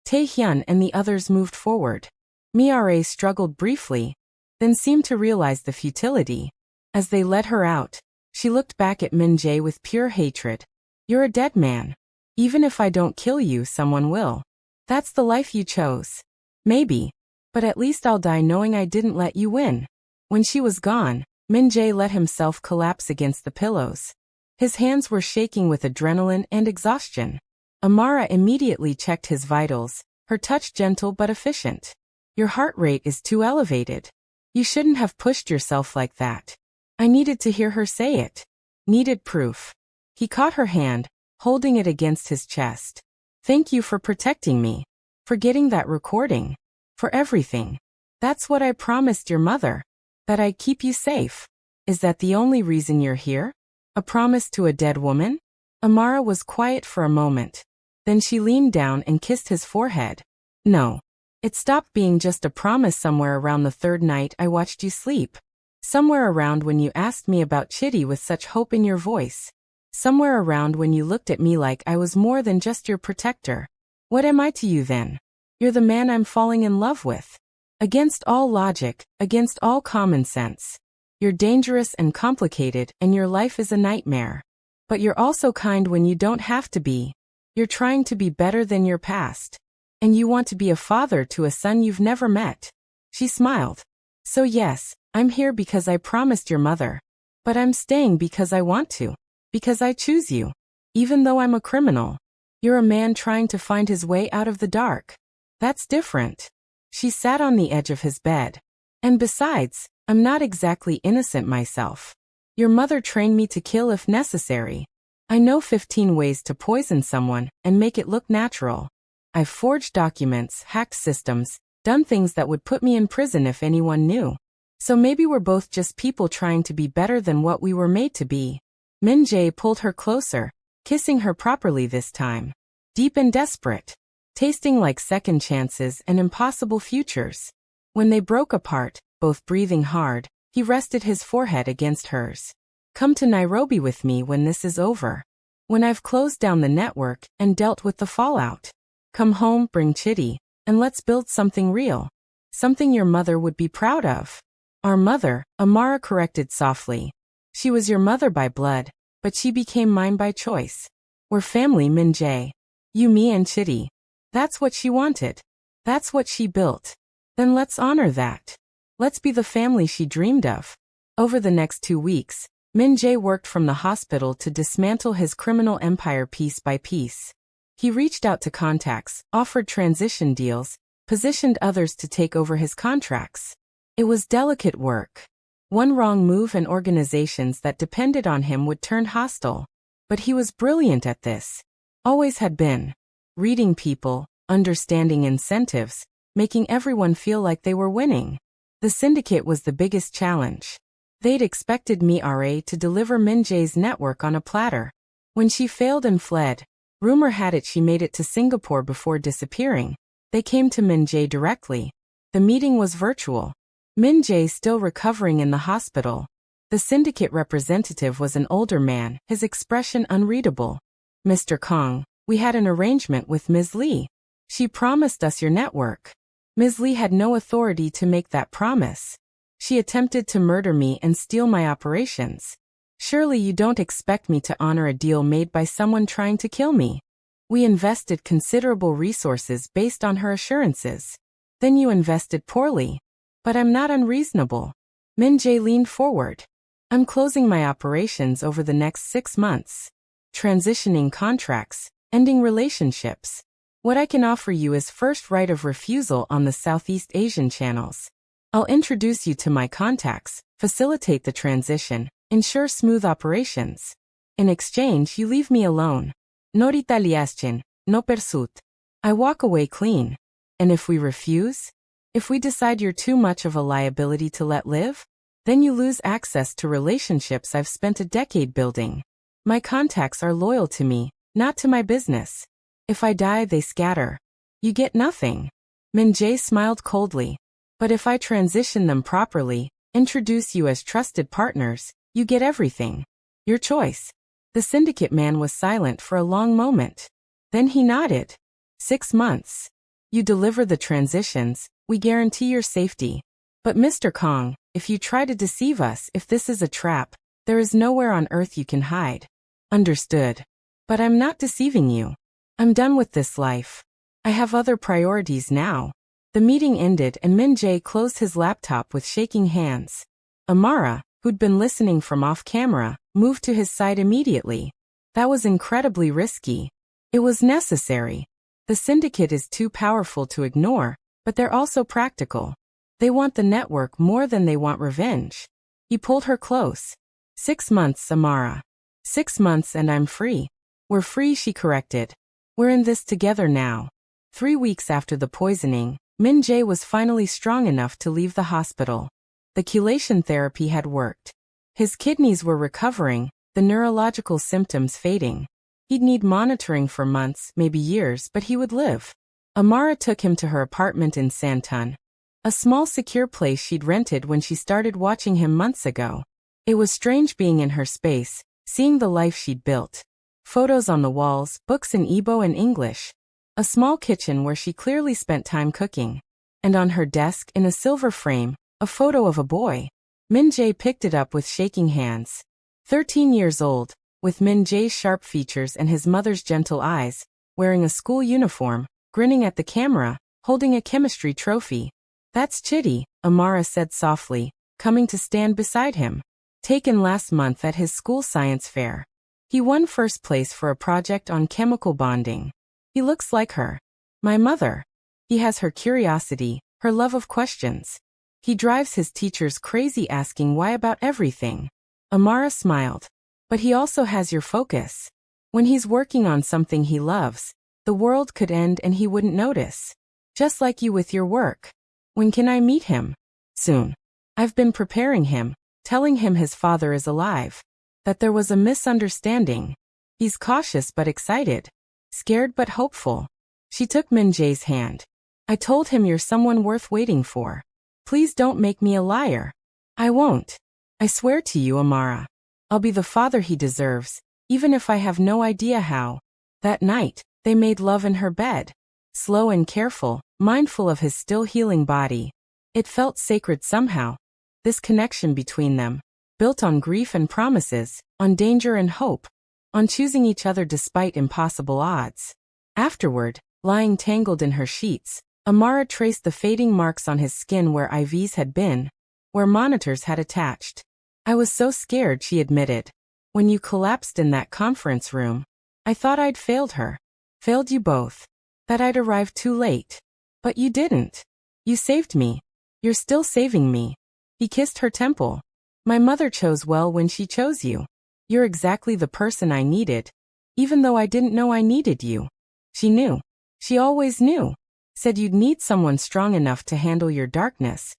Tae-hyun and the others moved forward. Mira struggled briefly, then seemed to realize the futility. As they led her out, she looked back at Min Jae with pure hatred. You're a dead man. Even if I don't kill you, someone will. That's the life you chose. Maybe. But at least I'll die knowing I didn't let you win. When she was gone, Min Jae let himself collapse against the pillows. His hands were shaking with adrenaline and exhaustion. Amara immediately checked his vitals, her touch gentle but efficient. Your heart rate is too elevated. You shouldn't have pushed yourself like that. I needed to hear her say it. Needed proof. He caught her hand, holding it against his chest. Thank you for protecting me. For getting that recording. For everything. That's what I promised your mother. That I'd keep you safe. Is that the only reason you're here? A promise to a dead woman? Amara was quiet for a moment. Then she leaned down and kissed his forehead. No. It stopped being just a promise somewhere around the third night I watched you sleep. Somewhere around when you asked me about Chitty with such hope in your voice. Somewhere around when you looked at me like I was more than just your protector. What am I to you then? You're the man I'm falling in love with. Against all logic, against all common sense. You're dangerous and complicated, and your life is a nightmare. But you're also kind when you don't have to be. You're trying to be better than your past. And you want to be a father to a son you've never met. She smiled. So yes, I'm here because I promised your mother. But I'm staying because I want to. Because I choose you. Even though I'm a criminal. You're a man trying to find his way out of the dark. That's different. She sat on the edge of his bed. And besides, I'm not exactly innocent myself. Your mother trained me to kill if necessary. I know 15 ways to poison someone and make it look natural. I've forged documents, hacked systems, done things that would put me in prison if anyone knew. So maybe we're both just people trying to be better than what we were made to be. Min Jae pulled her closer, kissing her properly this time. Deep and desperate. Tasting like second chances and impossible futures. When they broke apart, both breathing hard, he rested his forehead against hers. Come to Nairobi with me when this is over. When I've closed down the network and dealt with the fallout. Come home, bring Chitty, and let's build something real. Something your mother would be proud of. Our mother, Amara corrected softly. She was your mother by blood, but she became mine by choice. We're family, Min Jae. You, me, and Chitty. That's what she wanted. That's what she built. Then let's honor that. Let's be the family she dreamed of. Over the next 2 weeks, Min Jae worked from the hospital to dismantle his criminal empire piece by piece. He reached out to contacts, offered transition deals, positioned others to take over his contracts. It was delicate work. One wrong move and organizations that depended on him would turn hostile. But he was brilliant at this. Always had been. Reading people, understanding incentives, making everyone feel like they were winning. The syndicate was the biggest challenge. They'd expected Mira to deliver Min Jae's network on a platter. When she failed and fled, rumor had it she made it to Singapore before disappearing. They came to Min Jae directly. The meeting was virtual. Min Jae still recovering in the hospital. The syndicate representative was an older man, his expression unreadable. Mr. Kong, we had an arrangement with Ms. Lee. She promised us your network. Ms. Lee had no authority to make that promise. She attempted to murder me and steal my operations. Surely you don't expect me to honor a deal made by someone trying to kill me. We invested considerable resources based on her assurances. Then you invested poorly. But I'm not unreasonable. Min Jae leaned forward. I'm closing my operations over the next 6 months. Transitioning contracts, ending relationships. What I can offer you is first right of refusal on the Southeast Asian channels. I'll introduce you to my contacts, facilitate the transition, ensure smooth operations. In exchange, you leave me alone. No retaliation, no pursuit. I walk away clean. And if we refuse? If we decide you're too much of a liability to let live? Then you lose access to relationships I've spent a decade building. My contacts are loyal to me, not to my business. If I die, they scatter. You get nothing. Min Jae smiled coldly. But if I transition them properly, introduce you as trusted partners, you get everything. Your choice. The syndicate man was silent for a long moment. Then he nodded. 6 months. You deliver the transitions, we guarantee your safety. But Mr. Kong, if you try to deceive us, if this is a trap, there is nowhere on earth you can hide. Understood. But I'm not deceiving you. I'm done with this life. I have other priorities now. The meeting ended and Min Jae closed his laptop with shaking hands. Amara, who'd been listening from off-camera, moved to his side immediately. That was incredibly risky. It was necessary. The syndicate is too powerful to ignore, but they're also practical. They want the network more than they want revenge. He pulled her close. 6 months, Amara. 6 months and I'm free. We're free, she corrected. We're in this together now. 3 weeks after the poisoning, Min Jae was finally strong enough to leave the hospital. The chelation therapy had worked. His kidneys were recovering, the neurological symptoms fading. He'd need monitoring for months, maybe years, but he would live. Amara took him to her apartment in Santon. A small secure place she'd rented when she started watching him months ago. It was strange being in her space, seeing the life she'd built. Photos on the walls, books in Igbo and English. A small kitchen where she clearly spent time cooking. And on her desk, in a silver frame, a photo of a boy. Min Jae picked it up with shaking hands. 13 years old, with Min Jae's sharp features and his mother's gentle eyes, wearing a school uniform, grinning at the camera, holding a chemistry trophy. That's Chitty, Amara said softly, coming to stand beside him. Taken last month at his school science fair. He won first place for a project on chemical bonding. He looks like her. My mother. He has her curiosity, her love of questions. He drives his teachers crazy asking why about everything. Amara smiled. But he also has your focus. When he's working on something he loves, the world could end and he wouldn't notice. Just like you with your work. When can I meet him? Soon. I've been preparing him, telling him his father is alive. that there was a misunderstanding. He's cautious but excited, scared but hopeful. She took Min Jae's hand. I told him you're someone worth waiting for. Please don't make me a liar. I won't. I swear to you, Amara. I'll be the father he deserves, even if I have no idea how. That night, they made love in her bed. Slow and careful, mindful of his still healing body. It felt sacred somehow. This connection between them, built on grief and promises, on danger and hope, on choosing each other despite impossible odds. Afterward, lying tangled in her sheets, Amara traced the fading marks on his skin where IVs had been, where monitors had attached. I was so scared, she admitted. When you collapsed in that conference room, I thought I'd failed her. Failed you both. That I'd arrived too late. But you didn't. You saved me. You're still saving me. He kissed her temple. My mother chose well when she chose you. You're exactly the person I needed. Even though I didn't know I needed you. She knew. She always knew. Said you'd need someone strong enough to handle your darkness,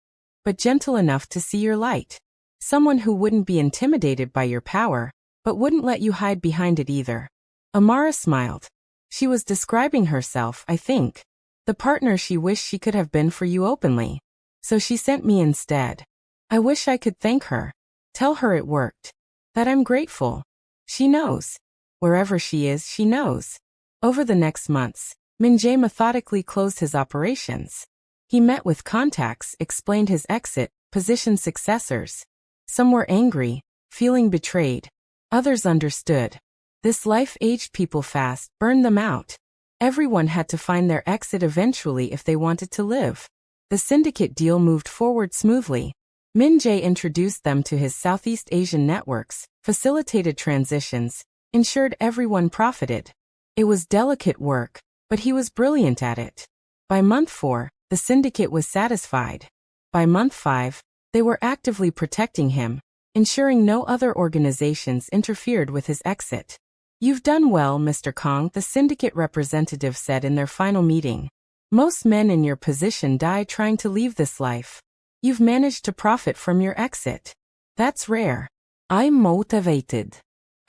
but gentle enough to see your light. Someone who wouldn't be intimidated by your power, but wouldn't let you hide behind it either. Amara smiled. She was describing herself, I think. The partner she wished she could have been for you openly. So she sent me instead. I wish I could thank her. Tell her it worked. That I'm grateful. She knows. Wherever she is, she knows. Over the next months, Min Jae methodically closed his operations. He met with contacts, explained his exit, positioned successors. Some were angry, feeling betrayed. Others understood. This life aged people fast, burned them out. Everyone had to find their exit eventually if they wanted to live. The syndicate deal moved forward smoothly. Min Jae introduced them to his Southeast Asian networks, facilitated transitions, ensured everyone profited. It was delicate work, but he was brilliant at it. By month 4, the syndicate was satisfied. By month 5, they were actively protecting him, ensuring no other organizations interfered with his exit. You've done well, Mr. Kong, the syndicate representative said in their final meeting. Most men in your position die trying to leave this life. You've managed to profit from your exit. That's rare. I'm motivated.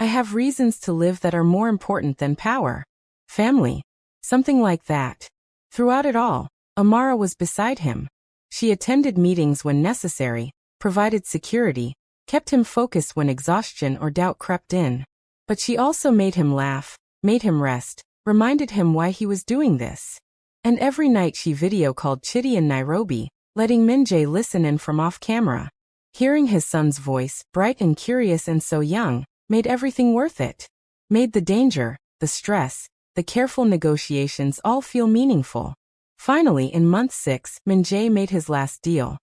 I have reasons to live that are more important than power. Family. Something like that. Throughout it all, Amara was beside him. She attended meetings when necessary, provided security, kept him focused when exhaustion or doubt crept in. But she also made him laugh, made him rest, reminded him why he was doing this. And every night she video called Chitty in Nairobi, letting Min Jae listen in from off camera. Hearing his son's voice, bright and curious and so young, made everything worth it. Made the danger, the stress, the careful negotiations all feel meaningful. Finally, in month 6, Min Jae made his last deal.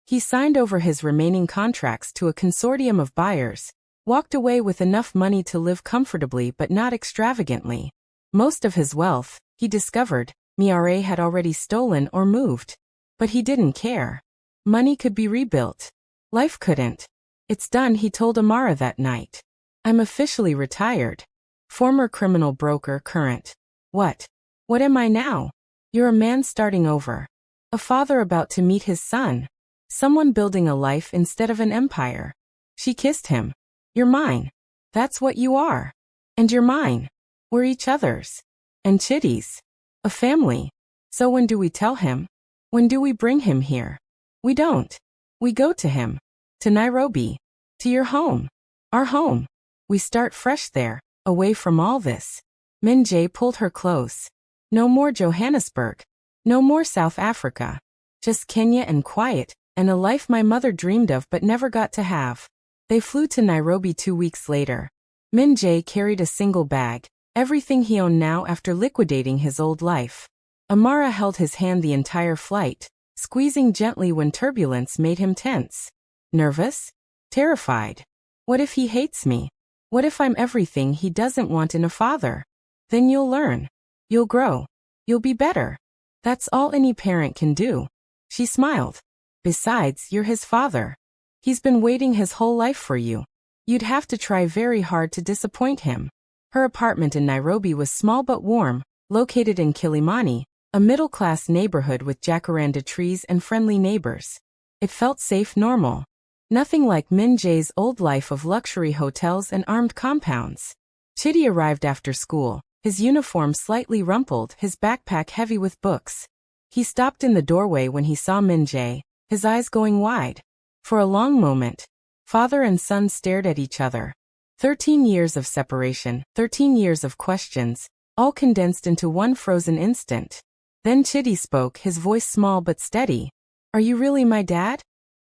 He signed over his remaining contracts to a consortium of buyers, walked away with enough money to live comfortably but not extravagantly. Most of his wealth, he discovered, Mireille had already stolen or moved. But he didn't care. Money could be rebuilt. Life couldn't. It's done, he told Amara that night. I'm officially retired. Former criminal broker, current. What? What am I now? You're a man starting over. A father about to meet his son. Someone building a life instead of an empire. She kissed him. You're mine. That's what you are. And you're mine. We're each other's. And Chitty's. A family. So when do we tell him? When do we bring him here? We don't. We go to him. To Nairobi. To your home. Our home. We start fresh there, away from all this. Min Jae pulled her close. No more Johannesburg. No more South Africa. Just Kenya and quiet, and a life my mother dreamed of but never got to have. They flew to Nairobi 2 weeks later. Min Jae carried a single bag, everything he owned now after liquidating his old life. Amara held his hand the entire flight, squeezing gently when turbulence made him tense. Nervous? Terrified. What if he hates me? What if I'm everything he doesn't want in a father? Then you'll learn. You'll grow. You'll be better. That's all any parent can do. She smiled. Besides, you're his father. He's been waiting his whole life for you. You'd have to try very hard to disappoint him. Her apartment in Nairobi was small but warm, located in Kilimani, a middle-class neighborhood with jacaranda trees and friendly neighbors. It felt safe, normal. Nothing like Min Jae's old life of luxury hotels and armed compounds. Chitty arrived after school, his uniform slightly rumpled, his backpack heavy with books. He stopped in the doorway when he saw Min Jae, his eyes going wide. For a long moment, father and son stared at each other. 13 years of separation, 13 years of questions, all condensed into one frozen instant. Then Chitty spoke, his voice small but steady. Are you really my dad?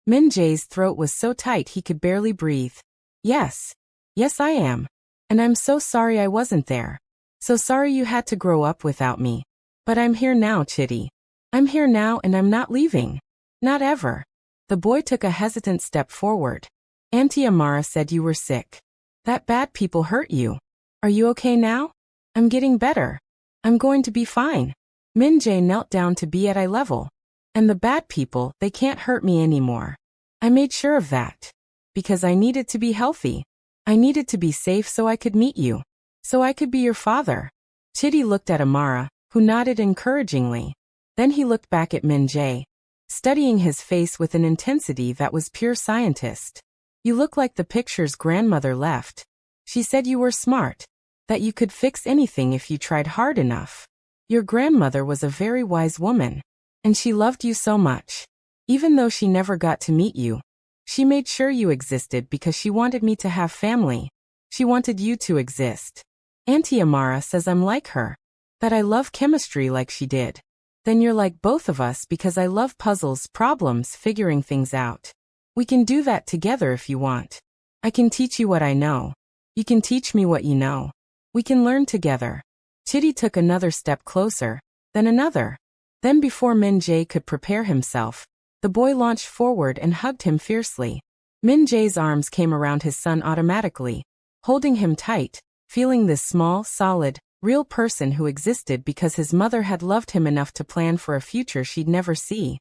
Min Jae's throat was so tight he could barely breathe. Yes. Yes, I am. And I'm so sorry I wasn't there. So sorry you had to grow up without me. But I'm here now, Chitty. I'm here now and I'm not leaving. Not ever. The boy took a hesitant step forward. Auntie Amara said you were sick. That bad people hurt you. Are you okay now? I'm getting better. I'm going to be fine. Min Jae knelt down to be at eye level. And the bad people, they can't hurt me anymore. I made sure of that. Because I needed to be healthy. I needed to be safe so I could meet you. So I could be your father. Chitty looked at Amara, who nodded encouragingly. Then he looked back at Min Jae, studying his face with an intensity that was pure scientist. You look like the picture's grandmother left. She said you were smart. That you could fix anything if you tried hard enough. Your grandmother was a very wise woman. And she loved you so much. Even though she never got to meet you. She made sure you existed because she wanted me to have family. She wanted you to exist. Auntie Amara says I'm like her. That I love chemistry like she did. Then you're like both of us because I love puzzles, problems, figuring things out. We can do that together if you want. I can teach you what I know. You can teach me what you know. We can learn together. Chitty took another step closer, then another. Then before Min Jae could prepare himself, the boy launched forward and hugged him fiercely. Min Jae's arms came around his son automatically, holding him tight, feeling this small, solid, real person who existed because his mother had loved him enough to plan for a future she'd never see.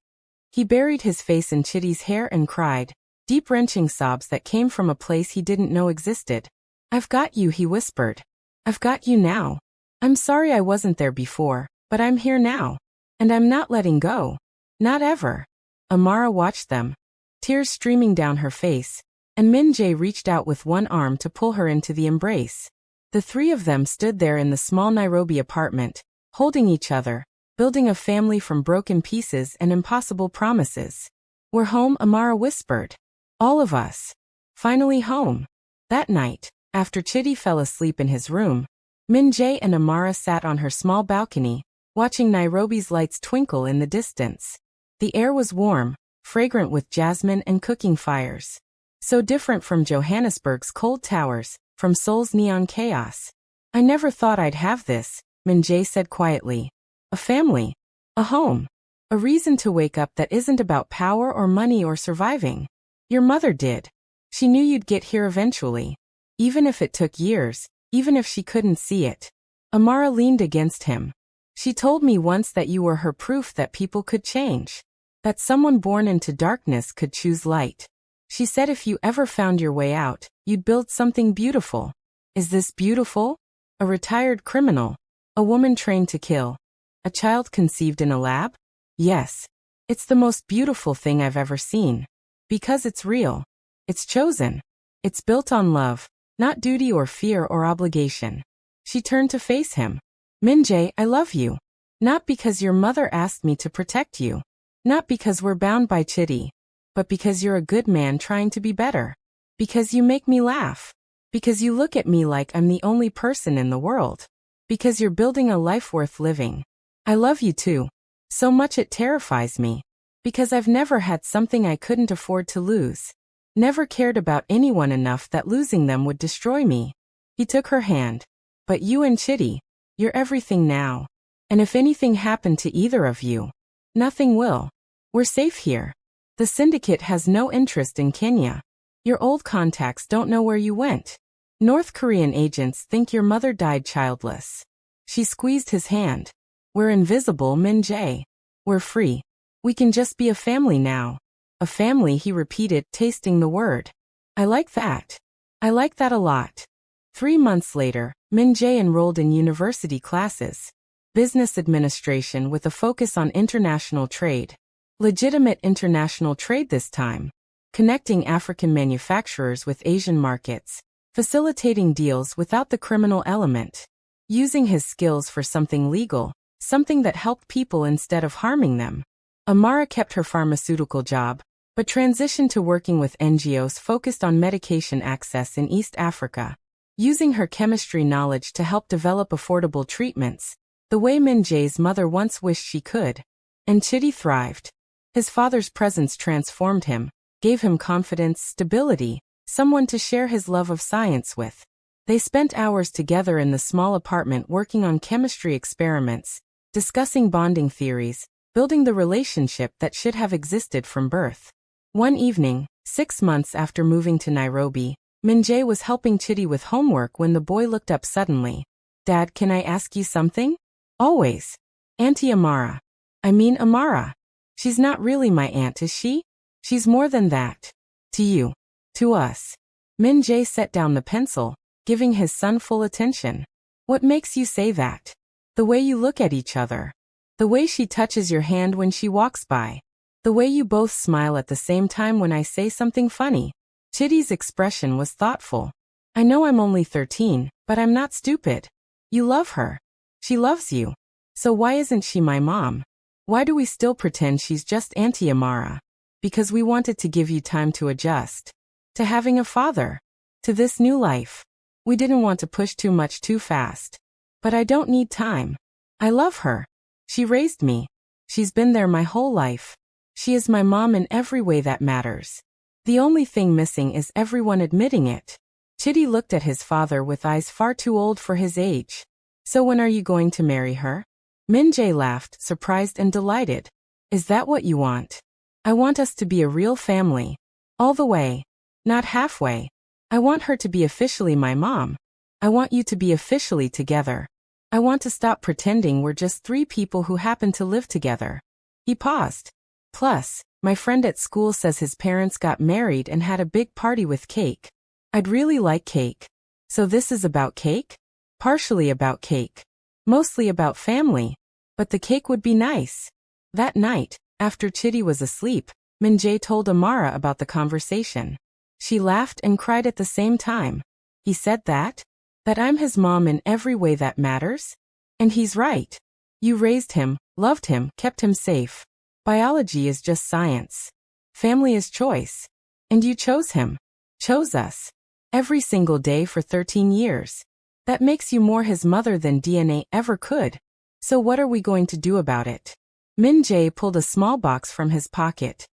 He buried his face in Chitty's hair and cried, deep wrenching sobs that came from a place he didn't know existed. I've got you, he whispered. I've got you now. I'm sorry I wasn't there before, but I'm here now. And I'm not letting go. Not ever. Amara watched them, tears streaming down her face, and Min Jae reached out with one arm to pull her into the embrace. The three of them stood there in the small Nairobi apartment, holding each other, building a family from broken pieces and impossible promises. We're home, Amara whispered. All of us. Finally home. That night, after Chitty fell asleep in his room, Min Jae and Amara sat on her small balcony, watching Nairobi's lights twinkle in the distance. The air was warm, fragrant with jasmine and cooking fires. So different from Johannesburg's cold towers, from Seoul's neon chaos. I never thought I'd have this, Min Jae said quietly. A family. A home. A reason to wake up that isn't about power or money or surviving. Your mother did. She knew you'd get here eventually. Even if it took years, even if she couldn't see it. Amara leaned against him. She told me once that you were her proof that people could change. That someone born into darkness could choose light. She said if you ever found your way out, you'd build something beautiful. Is this beautiful? A retired criminal. A woman trained to kill. A child conceived in a lab? Yes. It's the most beautiful thing I've ever seen. Because it's real. It's chosen. It's built on love, not duty or fear or obligation. She turned to face him. Min Jae, I love you. Not because your mother asked me to protect you. Not because we're bound by Chitty. But because you're a good man trying to be better. Because you make me laugh. Because you look at me like I'm the only person in the world. Because you're building a life worth living. I love you too. So much it terrifies me. Because I've never had something I couldn't afford to lose. Never cared about anyone enough that losing them would destroy me. He took her hand. But you and Chitty, you're everything now. And if anything happened to either of you, nothing will. We're safe here. The syndicate has no interest in Kenya. Your old contacts don't know where you went. North Korean agents think your mother died childless. She squeezed his hand. We're invisible, Min Jae. We're free. We can just be a family now. A family, he repeated, tasting the word. I like that. I like that a lot. 3 months later, Min Jae enrolled in university classes. Business administration with a focus on international trade. Legitimate international trade this time. connecting African manufacturers with Asian markets, facilitating deals without the criminal element, using his skills for something legal, something that helped people instead of harming them. Amara kept her pharmaceutical job, but transitioned to working with NGOs focused on medication access in East Africa, using her chemistry knowledge to help develop affordable treatments, the way Min Jae's mother once wished she could. And Chidi thrived. His father's presence transformed him, gave him confidence, stability, someone to share his love of science with. They spent hours together in the small apartment working on chemistry experiments, discussing bonding theories, building the relationship that should have existed from birth. One evening, 6 months after moving to Nairobi, Min Jae was helping Chidi with homework when the boy looked up suddenly. "Dad, can I ask you something?" "Always." "Auntie Amara." "I mean Amara. She's not really my aunt, is she?" "She's more than that. To you. To us." Min Jae set down the pencil, giving his son full attention. "What makes you say that?" "The way you look at each other. The way she touches your hand when she walks by. The way you both smile at the same time when I say something funny." Chidi's expression was thoughtful. "I know I'm only 13, but I'm not stupid. You love her. She loves you. So why isn't she my mom? Why do we still pretend she's just Auntie Amara?" "Because we wanted to give you time to adjust. To having a father. To this new life. We didn't want to push too much too fast. But I don't need time. I love her. She raised me. She's been there my whole life. She is my mom in every way that matters. The only thing missing is everyone admitting it." Chidi looked at his father with eyes far too old for his age. "So when are you going to marry her?" Min Jae laughed, surprised and delighted. "Is that what you want?" "I want us to be a real family. All the way. Not halfway. I want her to be officially my mom. I want you to be officially together. I want to stop pretending we're just 3 people who happen to live together." He paused. "Plus, my friend at school says his parents got married and had a big party with cake. I'd really like cake." "So this is about cake?" "Partially about cake. Mostly about family. But the cake would be nice." That night, after Chidi was asleep, Min Jae told Amara about the conversation. She laughed and cried at the same time. "He said that? That I'm his mom in every way that matters? And he's right. You raised him, loved him, kept him safe. Biology is just science. Family is choice. And you chose him. Chose us. Every single day for 13 years. That makes you more his mother than DNA ever could. So what are we going to do about it?" Min Jae pulled a small box from his pocket.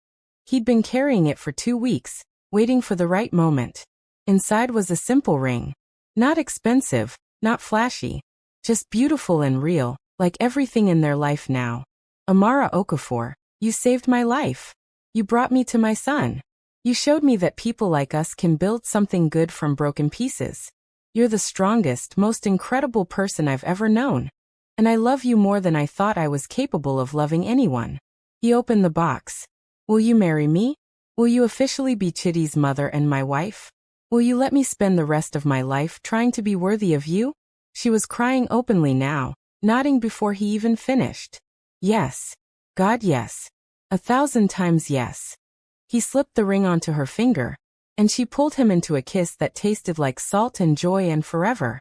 He'd been carrying it for 2 weeks, waiting for the right moment. Inside was a simple ring. Not expensive, not flashy. Just beautiful and real, like everything in their life now. "Amara Okafor, you saved my life. You brought me to my son. You showed me that people like us can build something good from broken pieces. You're the strongest, most incredible person I've ever known. And I love you more than I thought I was capable of loving anyone." He opened the box. "Will you marry me? Will you officially be Chidi's mother and my wife? Will you let me spend the rest of my life trying to be worthy of you?" She was crying openly now, nodding before he even finished. "Yes. God, yes. 1,000 times yes." He slipped the ring onto her finger, and she pulled him into a kiss that tasted like salt and joy and forever.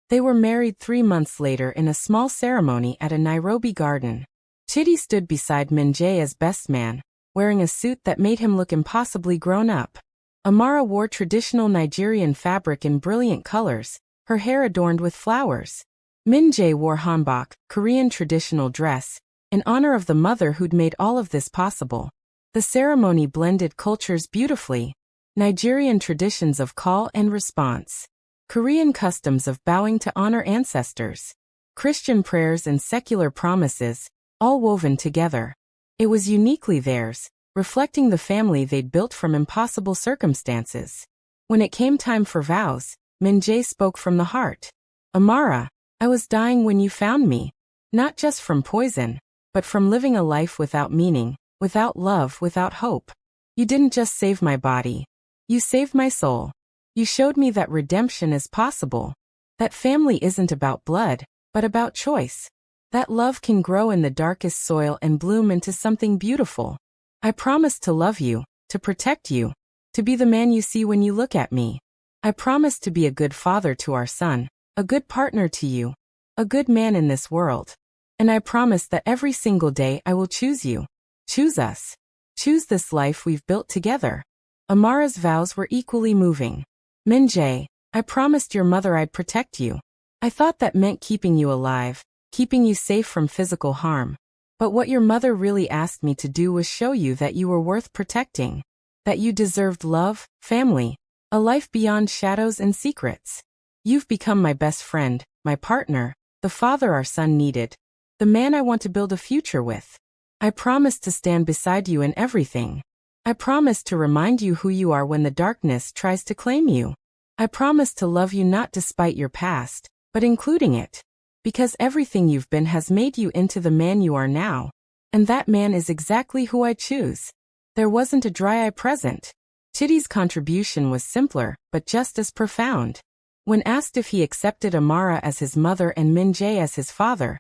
They were married 3 months later in a small ceremony at a Nairobi garden. Chidi stood beside Min Jae as best man, wearing a suit that made him look impossibly grown up. Amara wore traditional Nigerian fabric in brilliant colors, her hair adorned with flowers. Min Jae wore hanbok, Korean traditional dress, in honor of the mother who'd made all of this possible. The ceremony blended cultures beautifully. Nigerian traditions of call and response. Korean customs of bowing to honor ancestors. Christian prayers and secular promises, all woven together. It was uniquely theirs, reflecting the family they'd built from impossible circumstances. When it came time for vows, Min Jae spoke from the heart. "Amara, I was dying when you found me. Not just from poison, but from living a life without meaning, without love, without hope. You didn't just save my body. You saved my soul. You showed me that redemption is possible. That family isn't about blood, but about choice. That love can grow in the darkest soil and bloom into something beautiful. I promise to love you, to protect you, To be the man you see when you look at me. I promise to be a good father to our son, a good partner to you, a good man in this world. And I promise that every single day I will choose you. Choose us. Choose this life we've built together. Amara's vows were equally moving. Min Jae, I promised your mother I'd protect you. I thought that meant keeping you alive, keeping you safe from physical harm. But what your mother really asked me to do was show you that you were worth protecting. That you deserved love, family, a life beyond shadows and secrets. You've become my best friend, my partner, the father our son needed, the man I want to build a future with. I promise to stand beside you in everything. I promise to remind you who you are when the darkness tries to claim you. I promise to love you not despite your past, but including it. Because everything you've been has made you into the man you are now. And that man is exactly who I choose. There wasn't a dry eye present. Chitty's contribution was simpler, but just as profound. When asked if he accepted Amara as his mother and Min Jae as his father,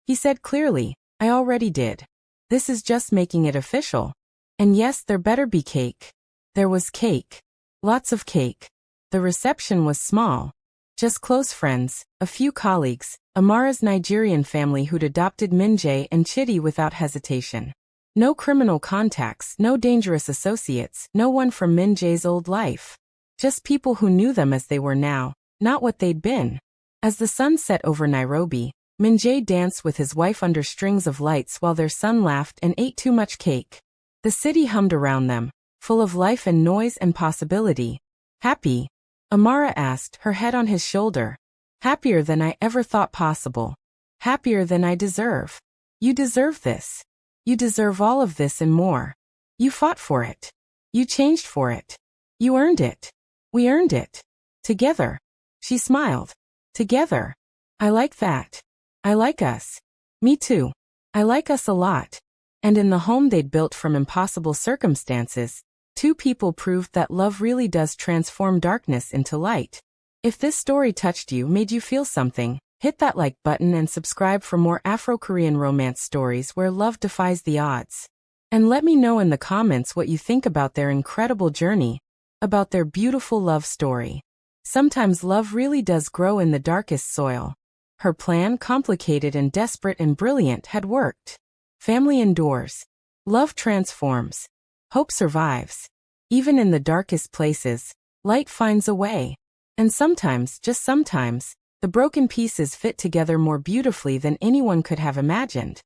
he said clearly, I already did. This is just making it official. And yes, there better be cake. There was cake. Lots of cake. The reception was small. Just close friends, a few colleagues, Amara's Nigerian family who'd adopted Min Jae and Chitty without hesitation. No criminal contacts, no dangerous associates, no one from Min Jae's old life. Just people who knew them as they were now, not what they'd been. As the sun set over Nairobi, Min Jae danced with his wife under strings of lights while their son laughed and ate too much cake. The city hummed around them, full of life and noise and possibility. Happy? Amara asked, her head on his shoulder. Happier than I ever thought possible. Happier than I deserve. You deserve this. You deserve all of this and more. You fought for it. You changed for it. You earned it. We earned it. Together. She smiled. Together. I like that. I like us. Me too. I like us a lot. And in the home they'd built from impossible circumstances, two people proved that love really does transform darkness into light. If this story touched you, made you feel something, hit that like button and subscribe for more Afro-Korean romance stories where love defies the odds. And let me know in the comments what you think about their incredible journey, about their beautiful love story. Sometimes love really does grow in the darkest soil. Her plan, complicated and desperate and brilliant, had worked. Family endures. Love transforms. Hope survives. Even in the darkest places, light finds a way. And sometimes, just sometimes, the broken pieces fit together more beautifully than anyone could have imagined.